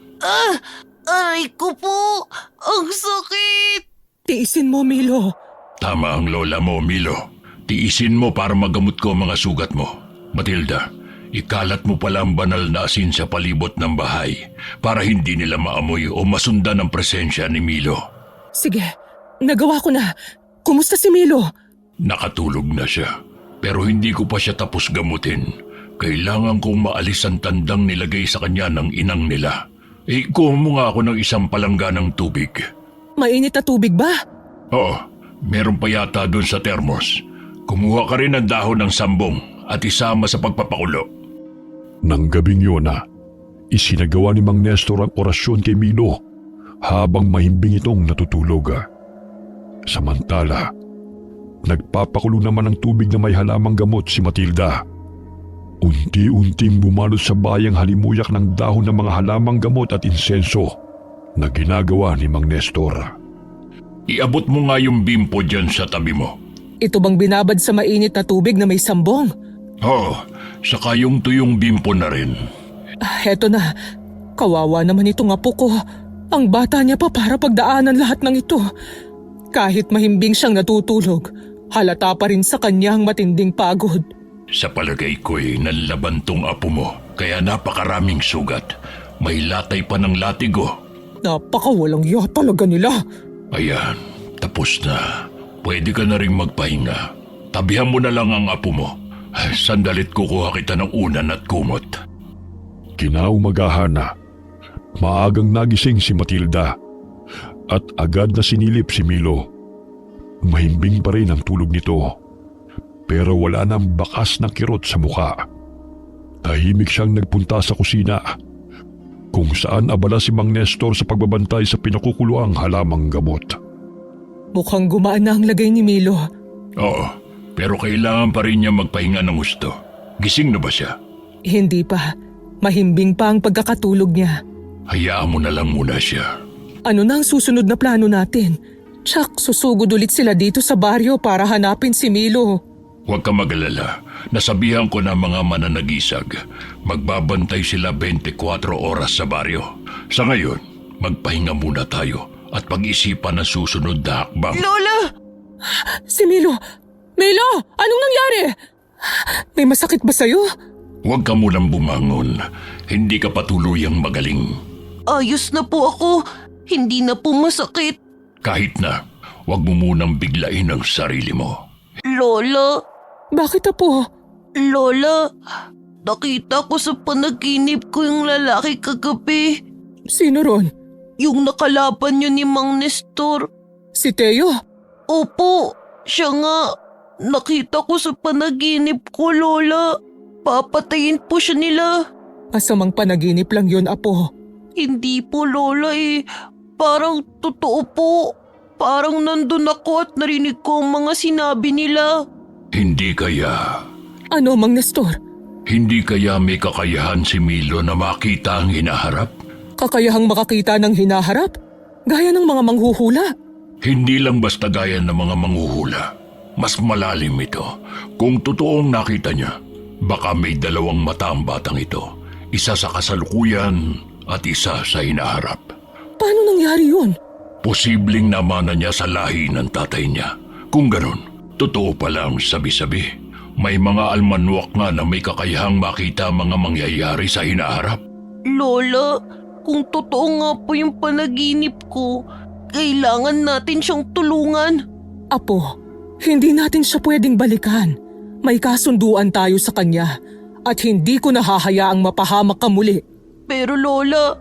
Aray ko po! Ang sakit! Tiisin mo, Milo. Tama ang lola mo, Milo. Tiisin mo para magamot ko ang mga sugat mo. Matilda, ikalat mo pala ang banal na asin sa palibot ng bahay para hindi nila maamoy o masundan ang presensya ni Milo. Sige, nagawa ko na. Kumusta si Milo? Nakatulog na siya, pero hindi ko pa siya tapos gamutin. Kailangan kong maalis ang tandang nilagay sa kanya ng inang nila. Kuha mo nga ako ng isang palangga ng tubig. Mainit na tubig ba? Oo, meron pa yata doon sa termos. Kumuha ka rin ng dahon ng sambong at isama sa pagpapakulo. Nang gabing yun isinagawa ni Mang Nestor ang orasyon kay Milo habang mahimbing itong natutulog. Samantala, nagpapakulo naman ng tubig na may halamang gamot si Matilda. Unti-unting bumalot sa bayang halimuyak ng dahon ng mga halamang gamot at insenso na ginagawa ni Mang Nestor. Iabot mo nga yung bimpo dyan sa tabi mo. Ito bang binabad sa mainit na tubig na may sambong? Oo, saka yung tuyong bimpo na rin. Heto na. Kawawa naman itong apo ko. Ang bata niya pa para pagdaanan lahat ng ito. Kahit mahimbing siyang natutulog, halata pa rin sa kanya ang matinding pagod. Sa palagay ko'y nanlaban tong apo mo, kaya napakaraming sugat. May latay pa ng latigo. Napakawalang iya talaga nila. Ayan, tapos na. Pwede ka na rin magpahinga. Tabihan mo na lang ang apo mo. Sandalit kukuha kita ng unan at kumot. Kinaumagahan na, maagang nagising si Matilda at agad na sinilip si Milo. Mahimbing pa rin ang tulog nito, pero wala nang bakas na kirot sa mukha. Tahimik siyang nagpunta sa kusina, kung saan abala si Mang Nestor sa pagbabantay sa pinakukuluang halamang gamot. Mukhang gumaan na ang lagay ni Milo. Oo, pero kailangan pa rin niya magpahinga ng gusto. Gising na ba siya? Hindi pa. Mahimbing pa ang pagkakatulog niya. Hayaan mo na lang muna siya. Ano na ang susunod na plano natin? Tsak, susugod ulit sila dito sa baryo para hanapin si Milo. Huwag ka mag-alala. Nasabihan ko na mga mananagisag. Magbabantay sila 24 oras sa baryo. Sa ngayon, magpahinga muna tayo at pag-isipan ang susunod na hakbang. Lola! Si Milo! Milo! Anong nangyari? May masakit ba sa'yo? Huwag ka munang bumangon. Hindi ka patuluyang magaling. Ayos na po ako. Hindi na po masakit. Kahit na, huwag mo munang biglain ang sarili mo. Lola! Bakit apo? Lola! Nakita ko sa panaginip ko yung lalaki kagabi. Sino ron? Yung nakalaban niyo ni Mang Nestor. Si Teo? Opo, siya nga. Nakita ko sa panaginip ko, Lola. Papatayin po siya nila. Masamang panaginip lang yun, apo. Hindi po, Lola Parang totoo po. Parang nandun ako at narinig ko ang mga sinabi nila. Hindi kaya. Ano, Mang Nestor? Hindi kaya may kakayahan si Milo na makita ang hinaharap? Kakayahang makakita ng hinaharap? Gaya ng mga manghuhula? Hindi lang basta gaya ng mga manghuhula. Mas malalim ito. Kung totoong nakita niya, baka may dalawang mata ang batang ito. Isa sa kasalukuyan at isa sa hinaharap. Paano nangyari yun? Posibleng namana niya sa lahi ng tatay niya. Kung ganun, totoo pala ang sabi-sabi. May mga almanwak nga na may kakayahang makita mga mangyayari sa hinaharap. Lola, kung totoo nga po yung panaginip ko, kailangan natin siyang tulungan. Apo, hindi natin siya pwedeng balikan. May kasunduan tayo sa kanya at hindi ko nahahayaang mapahamak ka muli. Pero Lola,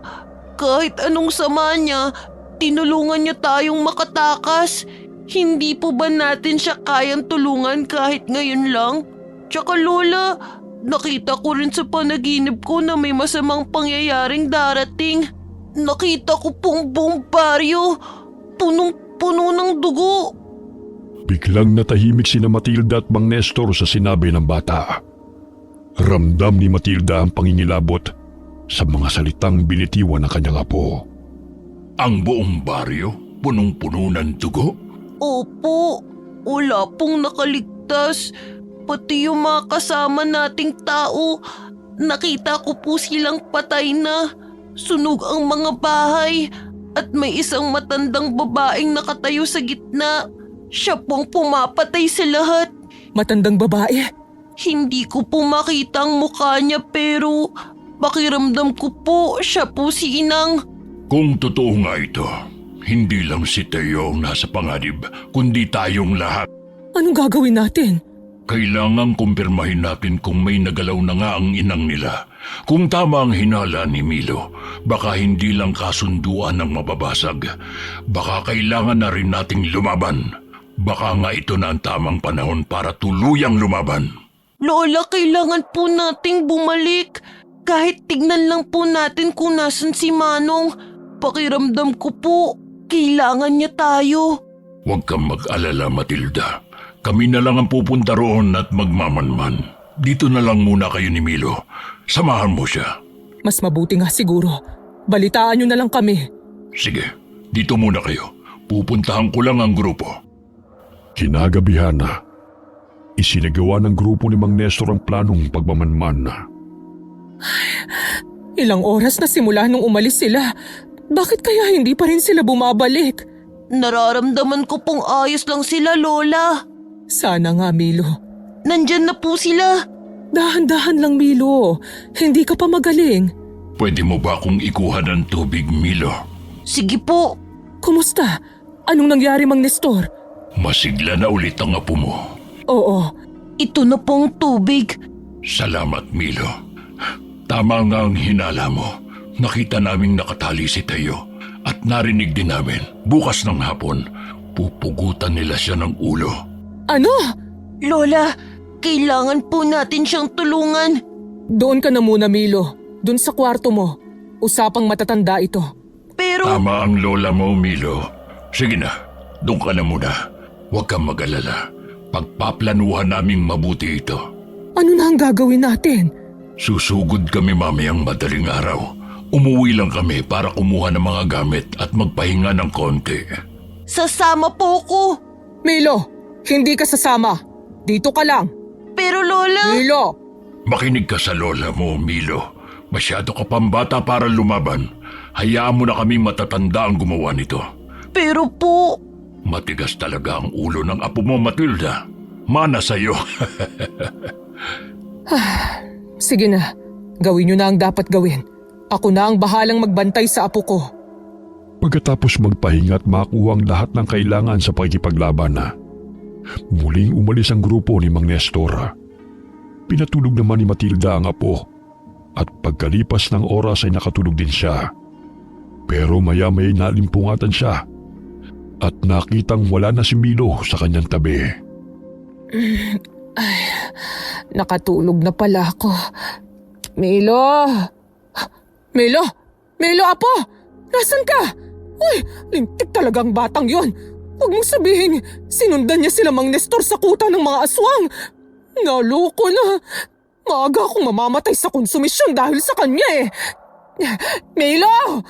kahit anong sama niya, tinulungan niya tayong makatakas. Hindi po ba natin siya kayang tulungan kahit ngayon lang? Tsaka Lola, Nakita ko rin sa panaginip ko na may masamang pangyayaring darating. Nakita ko pong buong baryo, punong-puno ng dugo. Biglang natahimik sina Matilda at Mang Nestor sa sinabi ng bata. Ramdam ni Matilda ang pangingilabot sa mga salitang binitiwan ng kanyang apo. Ang buong baryo, punong-puno ng dugo? Opo, wala pong nakaligtas. Pati yung mga kasama nating tao, nakita ko po silang patay na. Sunog ang mga bahay at may isang matandang babaeng nakatayo sa gitna. Siya pong pumapatay sa lahat. Matandang babae? Hindi ko po makita ang mukha niya pero pakiramdam ko po siya po si Inang. Kung totoo nga ito, hindi lang si Teo ang nasa panganib, kundi tayong lahat. Anong gagawin natin? Kailangang kumpirmahin natin kung may nagalaw na nga ang inang nila. Kung tama ang hinala ni Milo, baka hindi lang kasunduan ang mababasag. Baka kailangan na rin nating lumaban. Baka nga ito na ang tamang panahon para tuluyang lumaban. Lola, kailangan po nating bumalik. Kahit tignan lang po natin kung nasan si Manong. Pakiramdam ko po, kailangan niya tayo. Huwag kang mag-alala, Matilda. Kami na lang ang pupunta roon at magmamanman. Dito na lang muna kayo ni Milo. Samahan mo siya. Mas mabuti nga siguro. Balitaan nyo na lang kami. Sige, dito muna kayo. Pupuntahan ko lang ang grupo. Kinagabihan na, isinagawa ng grupo ni Mang Nestor ang planong pagmamanman. Ilang oras na simula nung umalis sila. Bakit kaya hindi pa rin sila bumabalik? Nararamdaman ko pong ayos lang sila, Lola. Sana nga, Milo. Nandyan na po sila. Dahan-dahan lang, Milo. Hindi ka pa magaling. Pwede mo ba akong ikuha ng tubig, Milo? Sige po. Kumusta? Anong nangyari, Mang Nestor? Masigla na ulit ang apo mo. Oo. Ito na pong tubig. Salamat, Milo. Tama nga ang hinala mo. Nakita naming nakatali si Teo at narinig din namin bukas ng hapon, pupugutan nila siya ng ulo. Ano? Lola, kailangan po natin siyang tulungan. Doon ka na muna, Milo. Doon sa kwarto mo. Usapang matatanda ito. Pero Tama ang lola mo, Milo. Sige na, doon ka na muna. Huwag kang mag-alala. Pagpaplanuhan naming mabuti ito. Ano na ang gagawin natin? Susugod kami mamayang madaling araw. Umuwi lang kami para kumuha ng mga gamit at magpahinga ng konti. sasama po ko. Milo, hindi ka sasama. Dito ka lang. Pero Lola, Milo! Makinig ka sa lola mo, Milo. Masyado ka pang bata para lumaban. Hayaan mo na kami matatanda ang gumawa nito. pero po, Matigas talaga ang ulo ng apo mo, Matilda. Mana sa'yo. Sige na, gawin nyo na ang dapat gawin. Ako na ang bahalang magbantay sa apo ko. Pagkatapos magpahinga at makuha ang lahat ng kailangan sa pakikipaglaban, muling umalis ang grupo ni Mang Nestor. Pinatulog naman ni Matilda ang apo at pagkalipas ng oras ay nakatulog din siya. Pero maya-maya nalimpungatan siya at nakitang wala na si Milo sa kanyang tabi. Nakatulog na pala ako. Milo! Milo! Milo, apo! Nasaan ka? Uy, lintik talagang batang yon. Huwag mong sabihin, sinundan niya sila Mang Nestor sa kuta ng mga aswang. Naloko na. Maaga akong mamamatay sa konsumisyon dahil sa kanya eh. Milo!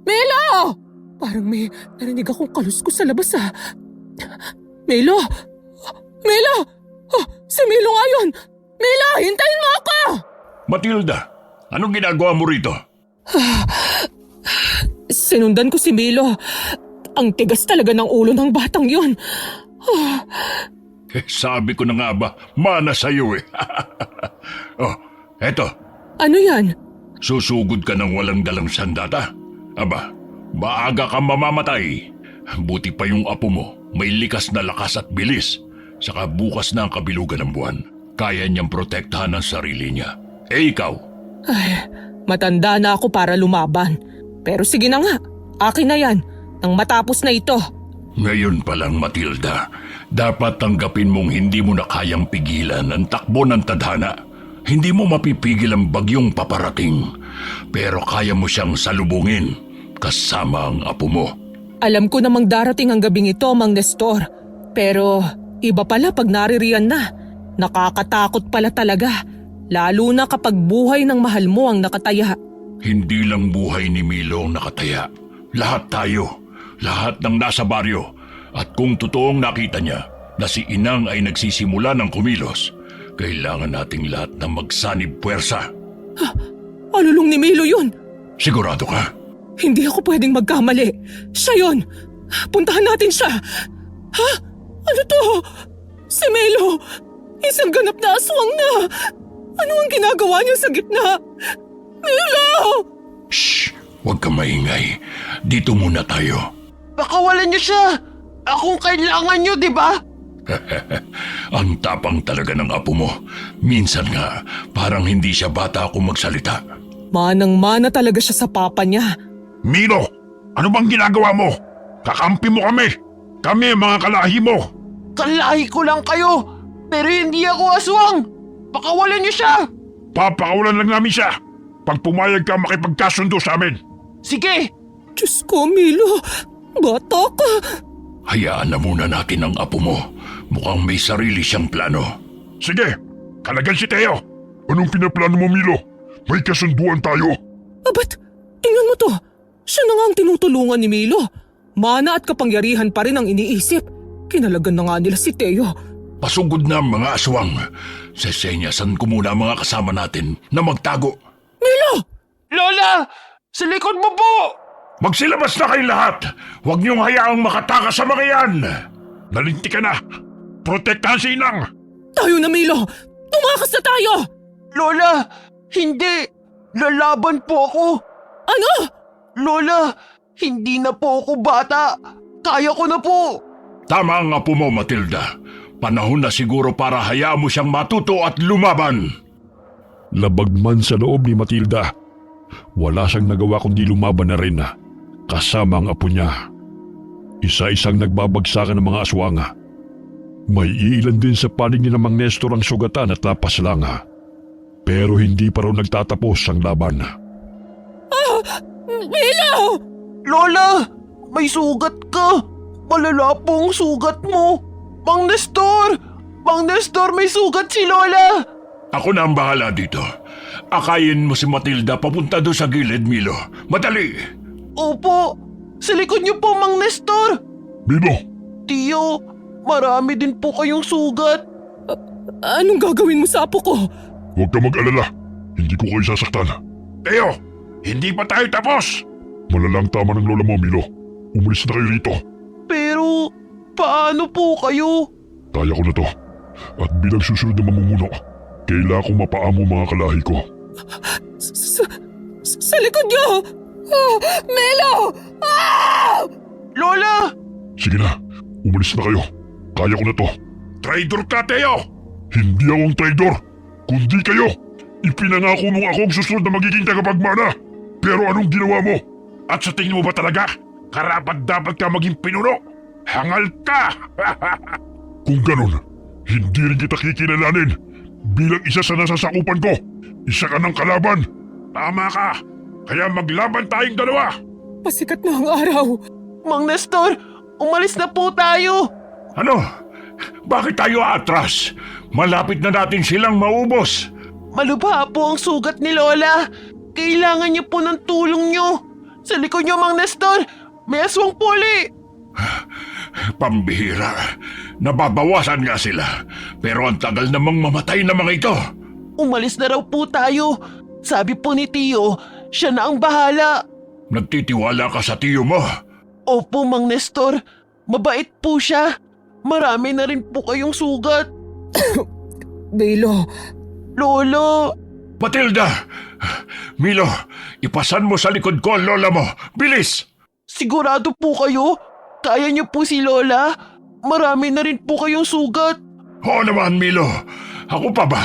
Milo! Parang may narinig akong kaluskos sa labas ah. Milo! Milo! Oh, si Milo nga yun! Milo, hintayin mo ako! Matilda, anong ginagawa mo rito? Sinundan ko si Milo. Ang tigas talaga ng ulo ng batang yun. Sabi ko na nga ba, mana sa'yo eh. Oh, eto, Ano yan? susugod ka ng walang dalang sandata. Aba, maaga kang mamamatay. Buti pa yung apo mo, may likas na lakas at bilis. Saka bukas na ang kabilugan ng buwan. Kaya niyang protektahan ang sarili niya. Eh ikaw, Ay, matanda na ako para lumaban. Pero sige na nga, akin na yan. Nang matapos na ito. ngayon pa lang Matilda, dapat tanggapin mong hindi mo na kayang pigilan ang takbo ng tadhana. Hindi mo mapipigil ang bagyong paparating, pero kaya mo siyang salubungin kasama ang apo mo. Alam ko namang darating ang gabing ito, Mang Nestor. Pero iba pala pag naririyan na. Nakakatakot pala talaga. Lalo na kapag buhay ng mahal mo ang nakataya. Hindi lang buhay ni Milo ang nakataya. Lahat tayo, lahat ng nasa baryo. At kung totoong nakita niya na si Inang ay nagsisimula ng kumilos, kailangan nating lahat na magsanib puwersa. Alulong ni Milo yun. Sigurado ka? Hindi ako pwedeng magkamali. Siya yun. Puntahan natin siya. Ha? Ano to? Si Milo. Isang ganap na aswang na. Ano ang ginagawa niya sa gitna? Milo! Shh! Huwag kang maingay. Dito muna tayo. Pakawalan niyo siya! Akong kailangan niyo, di ba? Ang tapang talaga ng apo mo. Minsan nga, parang hindi siya bata kung magsalita. Manang-mana talaga siya sa papa niya. Milo, ano bang ginagawa mo? Kakampi mo kami. Kami mga kalahi mo. Kalahi ko lang kayo, pero hindi ako aswang. Pakawalan niyo siya! Papakawalan lang namin siya. Pag pumayag ka makipagkasundo sa amin. Sige! Diyos ko, Milo. Bata ka. Hayaan na muna natin ang apo mo. Mukhang may sarili siyang plano. Sige, kalagan si Teo. Anong pinaplano mo, Milo? May kasunduan tayo. Abat, tingnan mo to. Siya na nga ang tinutulungan ni Milo. Mana at kapangyarihan pa rin ang iniisip. Kinalagan na nga nila si Teo. Pasugod na ang mga aswang. Sesenyasan ko muna ang mga kasama natin na magtago. Milo! Lola! Sa likod mo po! Magsilabas na kayo lahat. Huwag niyong hayaang makatakas sa mga yan. Nalinti ka na. Protektahan si Inang. Tayo na, Milo! Tumakas na tayo! Lola! Hindi! Lalaban po ako! Ano? Lola! Hindi na po ako bata! Kaya ko na po! Tama ang apo mo, Matilda. Panahon na siguro para hayaan mo siyang matuto at lumaban. Labag man sa loob ni Matilda, wala siyang nagawa kundi lumaban na rin kasama ang apo niya. Isa-isang nagbabagsakan ng mga aswanga. May ilan din sa panig ni Mang Nestor ang sugatan at lapas lang. Pero hindi pa raw nagtatapos ang laban. Milo! Lola! May sugat ka! Malala po ang sugat mo! Mang Nestor! Mang Nestor, may sugat si Lola! Ako na ang bahala dito. Akayin mo si Matilda papunta doon sa gilid, Milo. Madali! Opo! Sa likod niyo po, Mang Nestor! Milo, Tiyo, marami din po kayong sugat. Anong gagawin mo sa apo ko? huwag ka mag-alala. Hindi ko kayo sasaktan. Teo, hindi pa tayo tapos. Malalang tama ng lola mo, Milo. Umalis na kayo rito. Pero, paano po kayo? Kaya ko na to. At bilang susunod na mamumuno, kailangan kong mapaamo mga kalahi ko. Sa likod niyo! Milo! Lola! Sige na, umalis na kayo. Kaya ko na to. Traidor ka, Teo! Hindi ako ang traidor, kundi kayo. Ipinangako mong ako ang susunod na magiging tagapagmana. Pero anong ginawa mo? At sa tingin mo ba talaga, karapat dapat ka maging pinuno? Hangal ka! Kung ganun, hindi rin kita kikilalanin bilang isa sa nasasakupan ko. Isa ka ng kalaban. Tama ka. Kaya maglaban tayong dalawa. Pasikat na ang araw. Mang Nestor, umalis na po tayo! Ano? Bakit tayo atras? Malapit na natin silang maubos. Malubha po ang sugat ni Lola. Kailangan niyo po ng tulong niyo. Sa likod niyo, Mang Nestor, may aswang puli. Pambihira. Nababawasan nga sila. Pero ang tagal namang mamatay na mga ito. Umalis na raw po tayo. Sabi po ni Tiyo, siya na ang bahala. Nagtitiwala ka sa tiyo mo. Opo, Mang Nestor. Mabait po siya. Marami na rin po kayong sugat. Milo, Lolo, Matilda! Milo, ipasan mo sa likod ko ang lola mo. Bilis! sigurado po kayo? Kaya niyo po si Lola? Marami na rin po kayong sugat. Oo naman, Milo. Ako pa ba?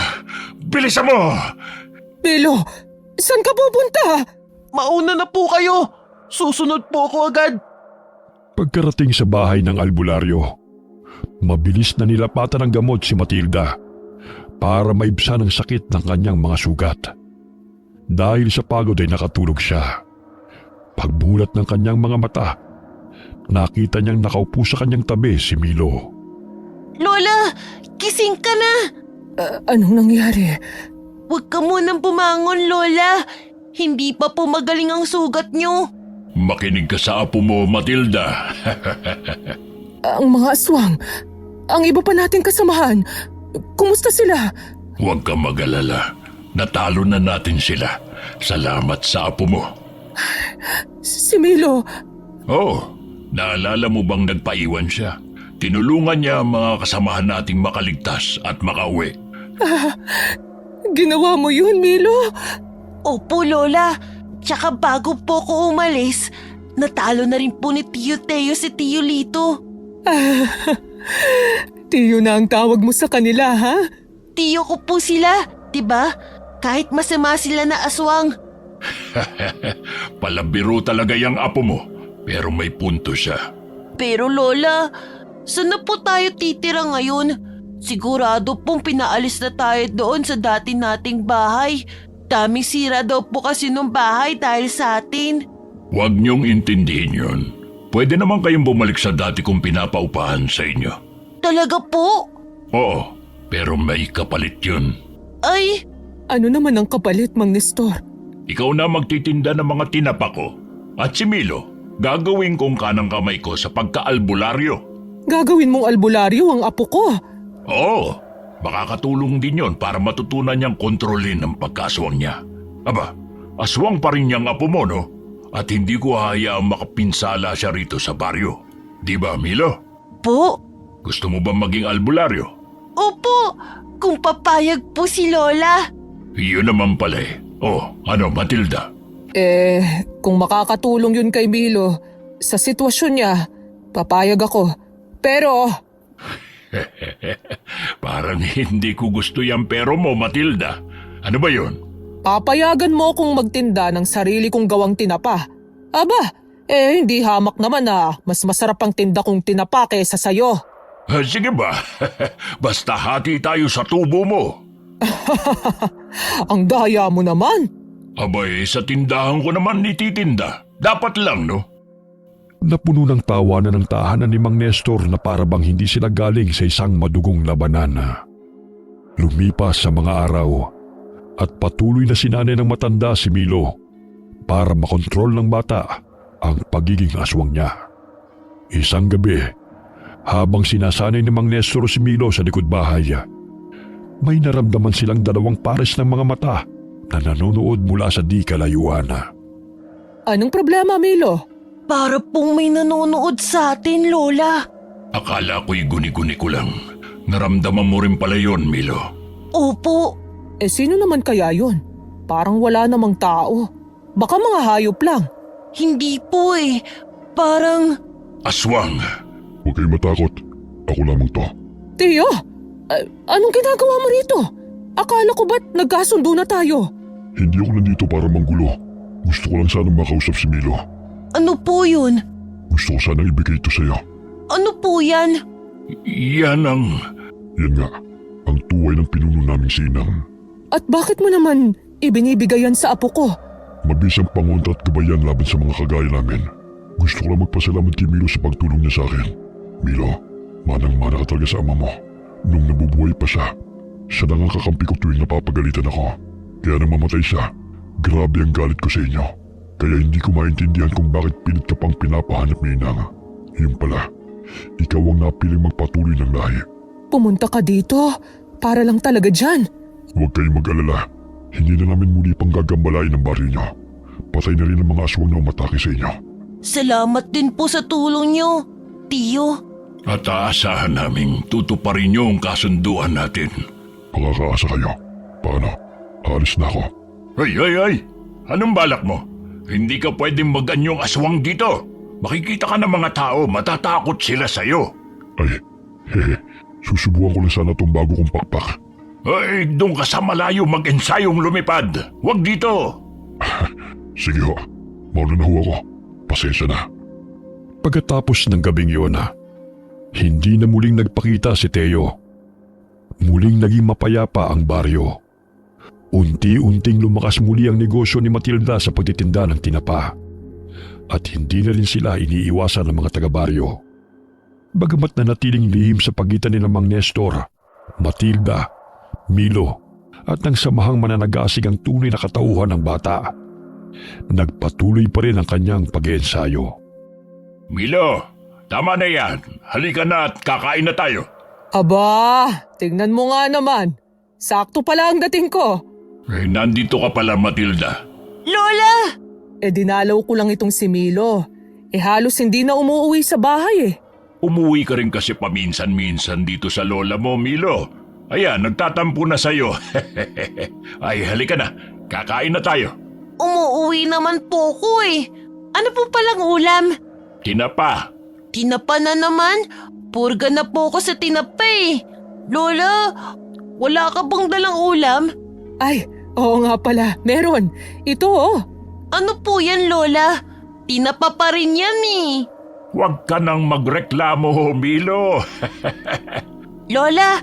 Bilisan mo! Milo, saan ka pupunta? Mauna na po kayo. Susunod po ako agad. Pagkarating sa bahay ng albularyo, mabilis na nilapatan ng gamot si Matilda. para maibsan ang sakit ng kanyang mga sugat. Dahil sa pagod ay nakatulog siya. Pagbulat ng kanyang mga mata, nakita niyang nakaupo sa kanyang tabi si Milo. Lola, gising ka na! Anong nangyari? Huwag ka munang bumangon, Lola. Hindi pa po magaling ang sugat niyo. Makinig ka sa apo mo, Matilda. Ang mga aswang, ang iba pa nating kasamahan, kumusta sila? Huwag ka mag-alala. Natalo na natin sila. Salamat sa apo mo. Si Milo, Oh, naalala mo bang nagpaiwan siya? Tinulungan niya ang mga kasamahan nating makaligtas at makauwi. ginawa mo yun, Milo? Opo, Lola. Tsaka bago po ko umalis, natalo na rin po ni Tio Teo si Tio Lito. Tiyo na ang tawag mo sa kanila, ha? Tiyo ko po sila, diba? Kahit masama sila na aswang. Palabiro talaga yung apo mo, pero may punto siya. Pero Lola, saan na po tayo titira ngayon? Sigurado pong pinaalis na tayo doon sa dati nating bahay. Daming sira daw po kasi nung bahay dahil sa atin. Huwag niyong intindihin yun. Pwede naman kayong bumalik sa dati kong pinapaupahan sa inyo. Talaga po? Oo, pero may kapalit yun. Ay, Ano naman ang kapalit, Mang Nestor? Ikaw na magtitinda ng mga tinapa ko. At si Milo, gagawin kong kanang kamay ko sa pagka-albularyo. Gagawin mong albularyo ang apo ko. Oo, makakatulong din yon para matutunan niyang kontrolin ang pagkaswang niya. Aba, aswang pa rin niyang apo mo, no? At hindi ko hayaang makapinsala siya rito sa baryo. Di ba, Milo? po? Gusto mo ba maging albularyo? Opo, kung papayag po si Lola. Yun naman pala eh. Oh, ano, Matilda? Kung makakatulong yun kay Milo, sa sitwasyon niya, papayag ako. Pero, Parang hindi ko gusto yung pero mo, Matilda. Ano ba yun? papayagan mo kung magtinda ng sarili kong gawang tinapa. Aba, hindi hamak naman na mas masarap ang tinda kong tinapa kaysa sayo. Sige ba? Basta hati tayo sa tubo mo. Ang daya mo naman. Abay, sa tindahan ko naman ititinda. Dapat lang, no? Napuno ng tawanan ng tahanan ni Mang Nestor na para bang hindi sila galing sa isang madugong labanan. Lumipas sa mga araw at patuloy na sinanay ng matanda si Milo para makontrol ng bata ang pagiging aswang niya. Isang gabi, habang sinasanay ni Mang Nestor si Milo sa likod bahay, may naramdaman silang dalawang pares ng mga mata na nanonood mula sa di kalayuan. Anong problema, Milo? Para pong may nanonood sa atin, Lola. Akala ko'y guni-guni ko lang. Naramdaman mo rin pala yon, Milo. Opo, Sino naman kaya yun? Parang wala namang tao. Baka mga hayop lang. hindi po eh. Parang... Aswang. Huwag kayong matakot. Ako lamang to. Tiyo, anong ginagawa mo rito? Akala ko ba't nagkasundo na tayo? Hindi ako nandito para manggulo. Gusto ko lang sanang makausap si Milo. Ano po yun? Gusto ko sanang ibigay ito sa'yo. Ano po yan? Yan ang... Yan nga, ang tuway ng pinuno naming sinang. At bakit mo naman ibinibigay yan sa apo ko? Mabisang pangontra at gabayan laban sa mga kagaya namin. Gusto ko lang magpasalamat kay Milo sa pagtulong niya sa akin. Milo, manang-mana ka talaga sa ama mo. Nung nabubuhay pa siya, siya lang ang kakampi ko tuwing napapagalitan ako. Kaya nang mamatay siya, grabe ang galit ko sa inyo. Kaya hindi ko maintindihan kung bakit pilit ka pang pinapahanap ni Inang. Yun pala, ikaw ang napiling magpatuloy ng lahi. Pumunta ka dito para lang talaga dyan. Huwag kayong mag-alala. Hindi na namin muli pang gagambalain ang baryo niyo. Patay na rin ang mga aswang na umatake sa inyo. Salamat din po sa tulong niyo, Tiyo. At aasahan naming tutuparin niyo ang kasunduan natin. Makakaasa kayo. Paano? Aalis na ako. Ay! Anong balak mo? Hindi ka pwedeng mag-anyong aswang dito. Makikita ka ng mga tao, matatakot sila sa'yo. Ay, susubukan ko lang sana itong bago kong pakpak. Ay, doon ka sa malayo mag-ensayong lumipad. Huwag dito. Sige ho, mauna na ho ako. Pasensya na. Pagkatapos ng gabing yun, hindi na muling nagpakita si Teo. Muling naging mapayapa ang baryo. Unti-unting lumakas muli ang negosyo ni Matilda sa pagtitinda ng tinapa. At hindi na rin sila iniiwasan ng mga taga-baryo. Bagamat nanatiling lihim sa pagitan ni Mang Nestor, Matilda, Milo, at ng samahang mananagasig ang tunay na katauhan ng bata, nagpatuloy pa rin ang kanyang pag-iensayo. Milo, tama na yan. Halika na at kakain na tayo. Aba, tignan mo nga naman. Sakto pala ang dating ko. Nandito ka pala, Matilda. Lola! Dinalaw ko lang itong si Milo. Halos hindi na umuuwi sa bahay eh. Umuwi ka rin kasi paminsan-minsan dito sa lola mo, Milo. Ayan, nagtatampo na sa'yo. Ay, halika na. Kakain na tayo. Umuuwi naman po ko eh. Ano po palang ulam? Tinapa. Tinapa na naman? Purga na po ko sa tinapa eh. Lola, wala ka bang dalang ulam? Ay, oo nga pala. Meron. Ito oh. Ano po yan, Lola? Tinapa pa rin yan eh. Huwag ka nang magreklamo, Milo. Lola,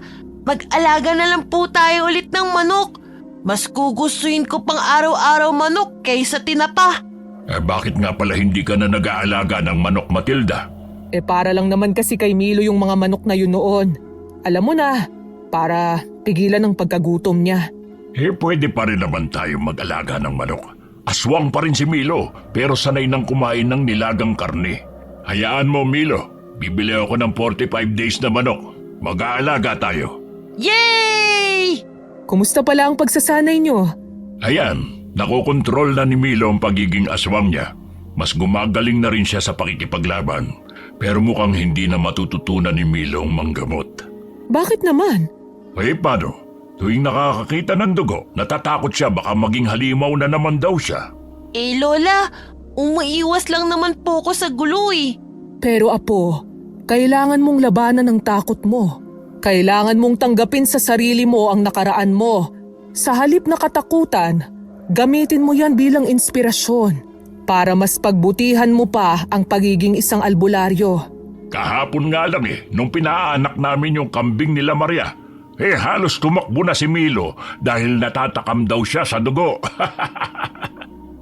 mag-alaga na lang po tayo ulit ng manok. Mas gugustuhin ko pang araw-araw manok kaysa tinapa. Bakit nga pala hindi ka na nag-aalaga ng manok, Matilda? Para lang naman kasi kay Milo yung mga manok na yun noon. Alam mo na, para pigilan ang pagkagutom niya. Pwede pa rin naman tayo mag-alaga ng manok. Aswang pa rin si Milo, pero sanay nang kumain ng nilagang karne. Hayaan mo, Milo. Bibili ako ng 45 days na manok. Mag-aalaga tayo. Yay! Kumusta pala ang pagsasanay niyo? Ayan, nakokontrol na ni Milo ang pagiging aswang niya. Mas gumagaling na rin siya sa pakikipaglaban. Pero mukhang hindi na matututunan ni Milo ang manggamot. Bakit naman? Paano? Tuwing nakakakita ng dugo, natatakot siya baka maging halimaw na naman daw siya. Lola, umaiwas lang naman po ko sa gulo eh. Pero apo, kailangan mong labanan ang takot mo. Kailangan mong tanggapin sa sarili mo ang nakaraan mo. Sa halip na katakutan, gamitin mo yan bilang inspirasyon para mas pagbutihan mo pa ang pagiging isang albularyo. Kahapon nga lang nung pinaanak namin yung kambing nila Maria, halos tumakbo na si Milo dahil natatakam daw siya sa dugo.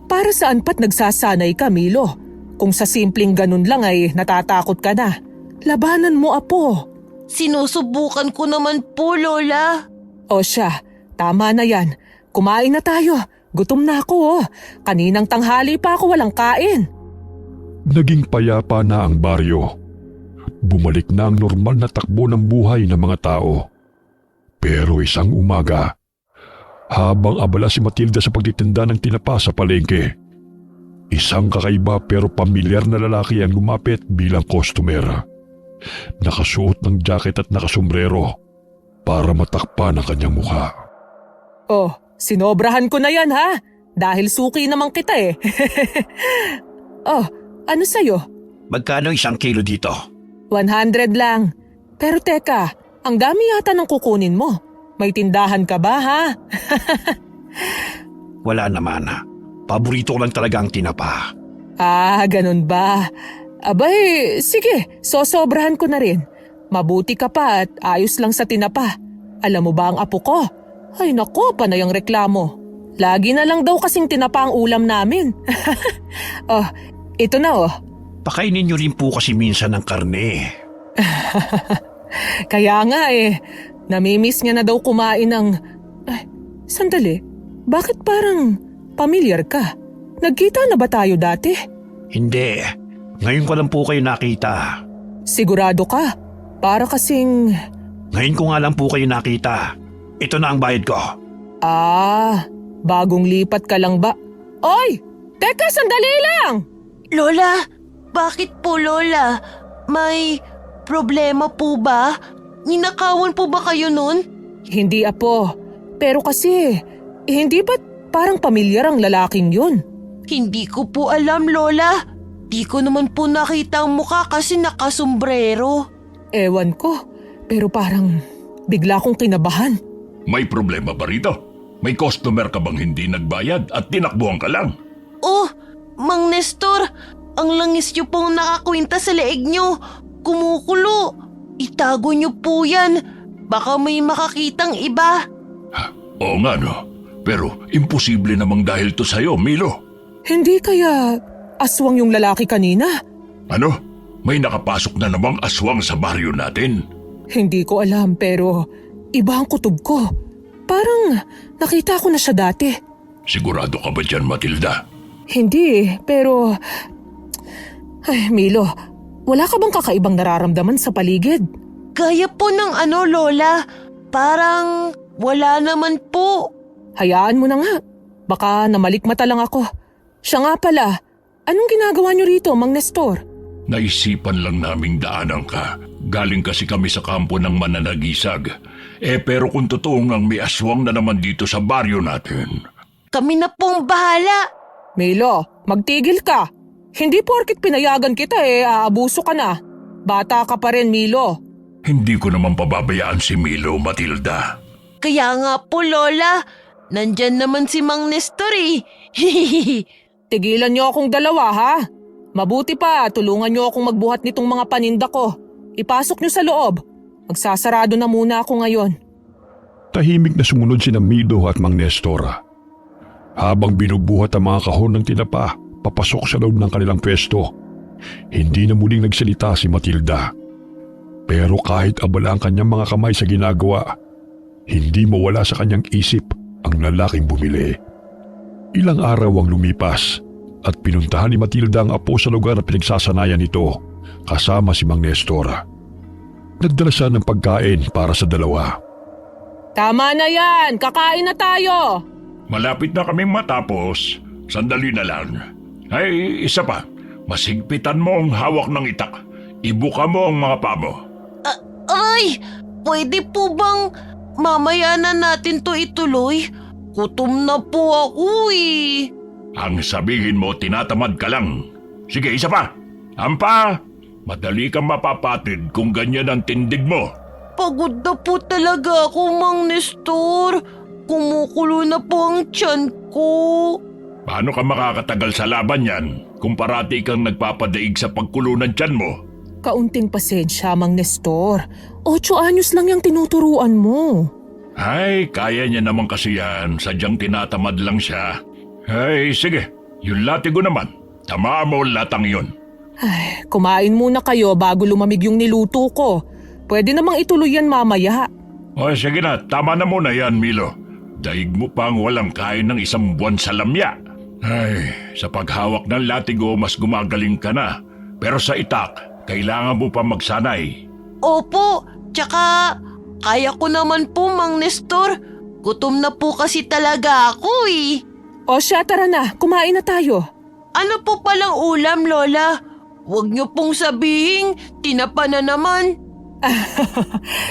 Para saan pat nagsasanay ka, Milo? Kung sa simpleng ganun lang ay natatakot ka na. Labanan mo, apo. Sinusubukan ko naman po, Lola. O siya, tama na yan. Kumain na tayo. Gutom na ako. Kaninang tanghali pa ako walang kain. Naging payapa na ang baryo. Bumalik na ang normal na takbo ng buhay ng mga tao. Pero isang umaga, habang abala si Matilda sa pagtitinda ng tinapa sa palengke, isang kakaiba pero pamilyar na lalaki ang lumapit bilang customer. Nakasuot ng jacket at nakasombrero para matakpan ang kanyang mukha. Oh, sinobrahan ko na yan ha. Dahil suki naman kita eh. Oh, ano sa'yo? Magkano 1 kilo dito? 100 lang. Pero teka, ang dami yata ng kukunin mo. May tindahan ka ba ha? Wala naman. Paborito ko lang talaga ang tinapa. Ah, ganun ba? Abay, sige, sosobrahan ko na rin. Mabuti ka pa at ayos lang sa tinapa. Alam mo ba ang apo ko? Ay nako, panay ang reklamo. Lagi na lang daw kasing tinapa ang ulam namin. Oh, ito na oh. Pakainin niyo rin po kasi minsan ng karne. Kaya nga namimiss niya na daw kumain ng… Ay, sandali, bakit parang pamilyar ka? Nagkita na ba tayo dati? Hindi. Ngayon ko lang po kayo nakita. Sigurado ka? Para kasing… Ngayon ko nga lang po kayo nakita. Ito na ang bayad ko. Ah, bagong lipat ka lang ba? Oy! Teka, sandali lang! Lola, bakit po Lola? May problema po ba? Ninakawan po ba kayo nun? Hindi apo, pero kasi hindi ba't parang pamilyar ang lalaking yun? Hindi ko po alam, Lola. Di ko naman po nakita ang mukha kasi nakasombrero. Ewan ko, pero parang bigla kong kinabahan. May problema ba rito? May customer ka bang hindi nagbayad at tinakbuhan ka lang? Oh, Mang Nestor, ang langis niyo pong nakakwinta sa leeg niyo. Kumukulo. Itago niyo po yan. Baka may makakitang iba. Oo nga no, pero imposible namang dahil to sa'yo, Milo. Hindi kaya aswang yung lalaki kanina? Ano? May nakapasok na namang aswang sa baryo natin? Hindi ko alam pero iba ang kutob ko. Parang nakita ko na siya dati. Sigurado ka ba dyan, Matilda? Hindi, pero... Ay, Milo, wala ka bang kakaibang nararamdaman sa paligid? Gaya po ng Lola. Parang wala naman po. Hayaan mo na nga. Baka namalikmata lang ako. Siya nga pala, anong ginagawa niyo rito, Mang Nestor? Naisipan lang naming daanan ka. Galing kasi kami sa kampo ng mananagisag. Pero kung totoo ngang may aswang na naman dito sa baryo natin. Kami na pong bahala. Milo, magtigil ka. Hindi porkit pinayagan kita aabuso ka na. Bata ka pa rin, Milo. Hindi ko naman pababayaan si Milo, Matilda. Kaya nga po, Lola. Nandyan naman si Mang Nestor eh. Tigilan niyo akong dalawa, ha? Mabuti pa, tulungan niyo akong magbuhat nitong mga paninda ko. Ipasok niyo sa loob. Magsasarado na muna ako ngayon. Tahimik na sumunod sina Milo at Mang Nestor. Habang binubuhat ang mga kahon ng tinapa, papasok sa loob ng kanilang pwesto. Hindi na muling nagsalita si Matilda. Pero kahit abala ang kanyang mga kamay sa ginagawa, hindi mawala sa kanyang isip ang lalaking bumili. Ilang araw ang lumipas at pinuntahan ni Matilda ang apo sa lugar na pinagsasanayan nito kasama si Mang Nestor. Nagdala siya ng pagkain para sa dalawa. Tama na yan! Kakain na tayo! Malapit na kaming matapos. Sandali na lang. Ay, isa pa. Masigpitan mo ang hawak ng itak. Ibuka mo ang mga paa mo. Ay, pwede po bang mamaya na natin to ituloy? Gutom na po ako eh. Ang sabihin mo, tinatamad ka lang. Sige, isa pa. Ampa, madali kang mapapatid kung ganyan ang tindig mo. Pagod na po talaga ako, Mang Nestor. Kumukulo na po ang tiyan ko. Paano ka makakatagal sa laban yan kung parati kang nagpapadaig sa pagkulo ng tiyan mo? Kaunting pasensya, Mang Nestor. 8 anyos lang yung tinuturuan mo. Ay, kaya niya naman kasi yan. Sadyang tinatamad lang siya. Ay, sige. Yung latigo naman. Tamaan mo ang latang yun. Ay, kumain muna kayo bago lumamig yung niluto ko. Pwede namang ituloy yan mamaya. O sige na, tama na muna yan, Milo. Daig mo pang walang kain ng 1 buwan sa lamya. Ay, sa paghawak ng latigo mas gumagaling ka na. Pero sa itak, kailangan mo pa magsanay. Opo, tsaka kaya ko naman po, Mang Nestor. Gutom na po kasi talaga ako eh. O siya, tara na. Kumain na tayo. Ano po palang ulam, Lola? Huwag niyo pong sabihin, tinapa na naman.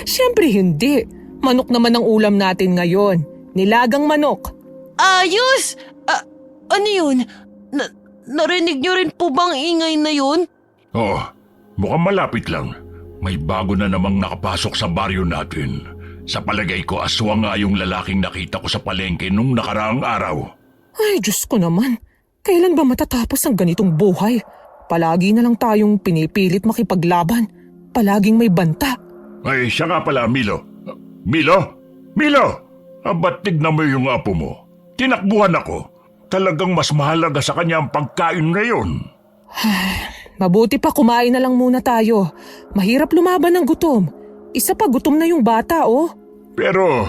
Siyempre hindi. Manok naman ang ulam natin ngayon. Nilagang manok. Ayos! Ano yun? Narinig niyo rin po bang ingay na yun? Oo, mukhang malapit lang. May bago na namang nakapasok sa baryo natin. Sa palagay ko, aswang nga yung lalaking nakita ko sa palengke nung nakaraang araw. Ay, Diyos ko naman. Kailan ba matatapos ang ganitong buhay? Palagi na lang tayong pinipilit makipaglaban. Palaging may banta. Ay, siya nga pala, Milo. Milo? Milo! Ba't tignan mo yung apo mo? Tinakbuhan ako. Talagang mas mahalaga sa kanya ang pagkain ngayon. Mabuti pa kumain na lang muna tayo. Mahirap lumaban ng gutom. Isa pa gutom na yung bata, oh. Pero,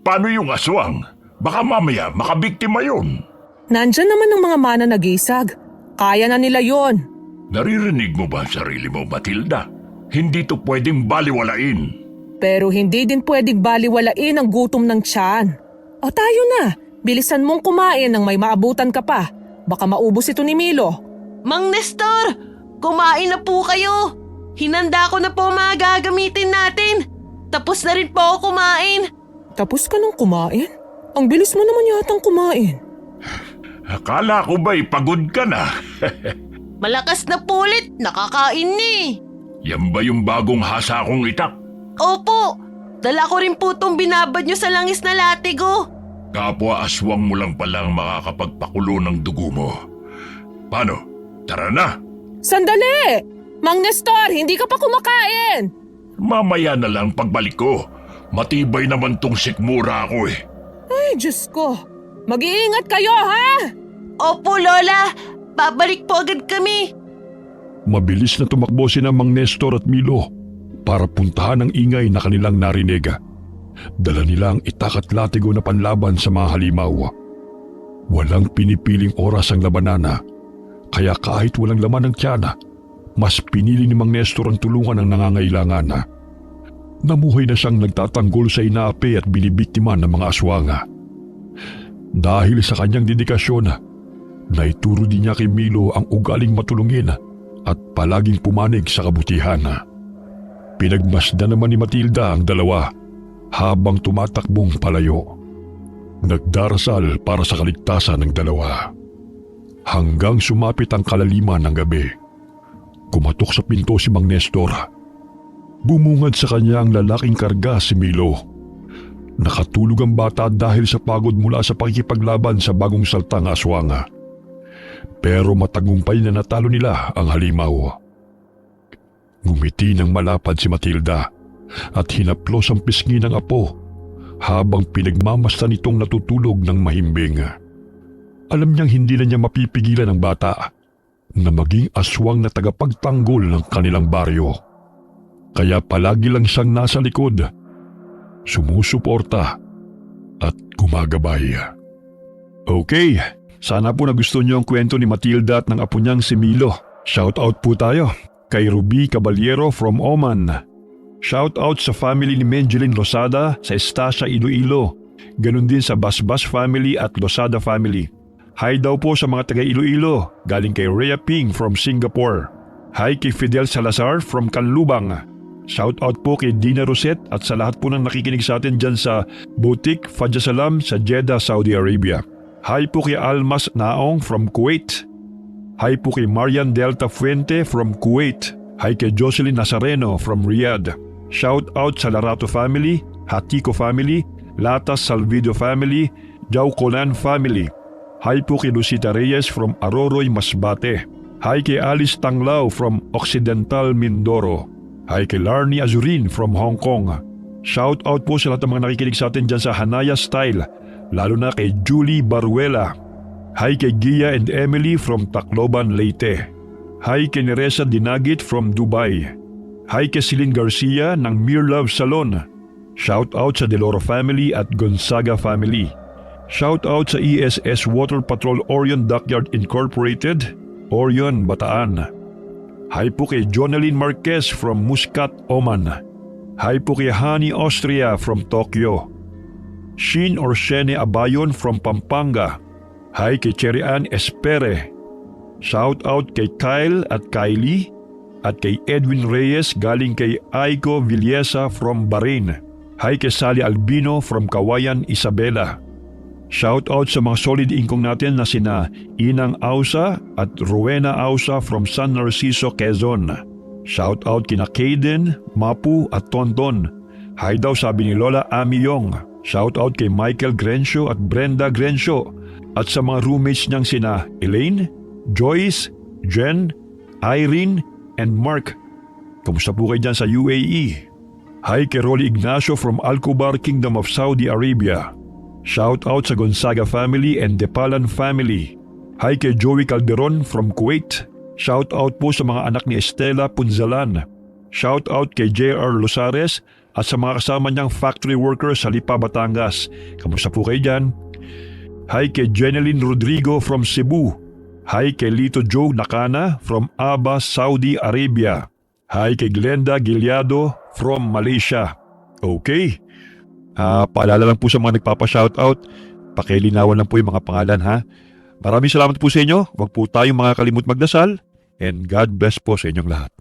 paano yung aswang? Baka mamaya makabiktima yun. Nandyan naman ang mga mananagisag. Kaya na nila yon. Naririnig mo ba ang sarili mo, Matilda? Hindi to pwedeng baliwalain. Pero hindi din pwedeng baliwalain ang gutom ng tiyan. O tayo na. Bilisan mong kumain nang may maabutan ka pa. Baka maubos ito ni Milo. Mang Nestor, kumain na po kayo. Hinanda ko na po mga gagamitin natin. Tapos na rin po ako kumain. Tapos ka nang kumain? Ang bilis mo naman yatang kumain. Akala ko ba'y pagod ka na? Malakas na po ulit, nakakain ni. Yan ba yung bagong hasa kong itak? Opo, dala ko rin po itong binabad nyo sa langis na latigo. Kapwa aswang mo lang palang makakapagpakulo ng dugo mo. Paano? Tara na! Sandali! Mang Nestor, hindi ka pa kumakain! Mamaya na lang pagbalik ko. Matibay naman tong sikmura ko eh. Ay, Diyos ko. Mag-iingat kayo, ha? Opo, Lola. Babalik po agad kami. Mabilis na tumakbo sina Mang Nestor at Milo para puntahan ang ingay na kanilang narinig. Dala nilang itak at latigo na panlaban sa mga halimaw. Walang pinipiling oras ang labanana, kaya kahit walang laman ng tiyana, mas pinili ni Mang Nestor ang tulungan ng nangangailangan. Namuhay na siyang nagtatanggol sa inaapi at binibiktima ng mga aswanga. Dahil sa kanyang dedikasyon, naituro din niya kay Milo ang ugaling matulungin at palaging pumanig sa kabutihan. Pinagmasdan naman ni Matilda ang dalawa habang tumatakbong palayo. Nagdarasal para sa kaligtasan ng dalawa. Hanggang sumapit ang kalaliman ng gabi. Kumatok sa pinto si Mang Nestor. Bumungad sa kanya ang lalaking karga si Milo. Nakatulog ang bata dahil sa pagod mula sa pakikipaglaban sa bagong saltang aswanga. Pero matagumpay na natalo nila ang halimaw. Ngumiti ng malapad si Matilda at hinaplos ang pisngi ng apo habang pinagmamasdan itong natutulog ng mahimbing. Alam niyang hindi na niya mapipigilan ang bata na maging aswang na tagapagtanggol ng kanilang baryo. Kaya palagi lang siyang nasa likod, sumusuporta at gumagabay. Okay, sana po nagustuhan niyo ang kwento ni Matilda at ng apo niyang si Milo. Shout out po tayo kay Ruby Caballero from Oman. Shout out sa family ni Menjelin Losada sa Estacia, Iloilo. Ganon din sa Basbas family at Losada family. Hi daw po sa mga taga Iloilo, galing kay Rhea Ping from Singapore. Hi kay Fidel Salazar from Canlubang. Shout out po kay Dina Rosette at sa lahat po ng nakikinig sa atin dyan sa Boutique Fadja Salam sa Jeddah, Saudi Arabia. Hi po kay Almas Naong from Kuwait. Hi po kay Marian Delta Fuente from Kuwait. Hi kay Jocelyn Nazareno from Riyadh. Shout out sa Larato family, Hatiko family, Latas Salvido family, Jau Colan family. Hi po kay Lucita Reyes from Aroroy, Masbate. Hi kay Alice Tanglao from Occidental Mindoro. Hi kay Larnie Azurin from Hong Kong. Shout out po sa lahat ng mga nakikinig sa atin dyan sa Hanaya Style, lalo na kay Julie Baruela. Hi kay Gia and Emily from Tacloban, Leyte. Hi kay Neresa Dinagit from Dubai. Hi kay Celine Garcia ng Mere Love Salon. Shout out sa Deloro family at Gonzaga family. Shout out sa ESS Water Patrol Orion Dockyard Incorporated, Orion, Bataan. Hi po kay Jonalyn Marquez from Muscat, Oman. Hi po kay Hani Austria from Tokyo. Shin Orshene Abayon from Pampanga. Hi kay Cherry Ann Espere. Shout out kay Kyle at Kylie at kay Edwin Reyes galing kay Aiko Villesa from Bahrain. Hi kay Sally Albino from Kawayan, Isabela. Shout out sa mga solid income natin na sina Inang Ausa at Rowena Ausa from San Narciso, Quezon. Shout out kina Kaden, Mapu at Tonton. Hi daw sabi ni Lola Ami Yong. Shout out kay Michael Grencio at Brenda Grencio at sa mga roommates niyang sina Elaine, Joyce, Jen, Irene and Mark. Kamusta po kayo dyan sa UAE? Hi kay Rolly Ignacio from Alcobar, Kingdom of Saudi Arabia. Shout out sa Gonzaga family and Depalan family. Hi kay Joey Calderon from Kuwait. Shout out po sa mga anak ni Estela Punzalan. Shout out kay JR Losares at sa mga kasama niyang factory workers sa Lipa, Batangas. Kamusta po kayo dyan? Hi kay Jeneline Rodrigo from Cebu. Hi kay Lito Joe Nakana from Aba, Saudi Arabia. Hi kay Glenda Gilyado from Malaysia. Okay. Paalala lang po sa mga nagpapa-shoutout, pakilinawan lang po yung mga pangalan ha. Maraming salamat po sa inyo. Huwag po tayong mga kalimut magdasal and God bless po sa inyong lahat.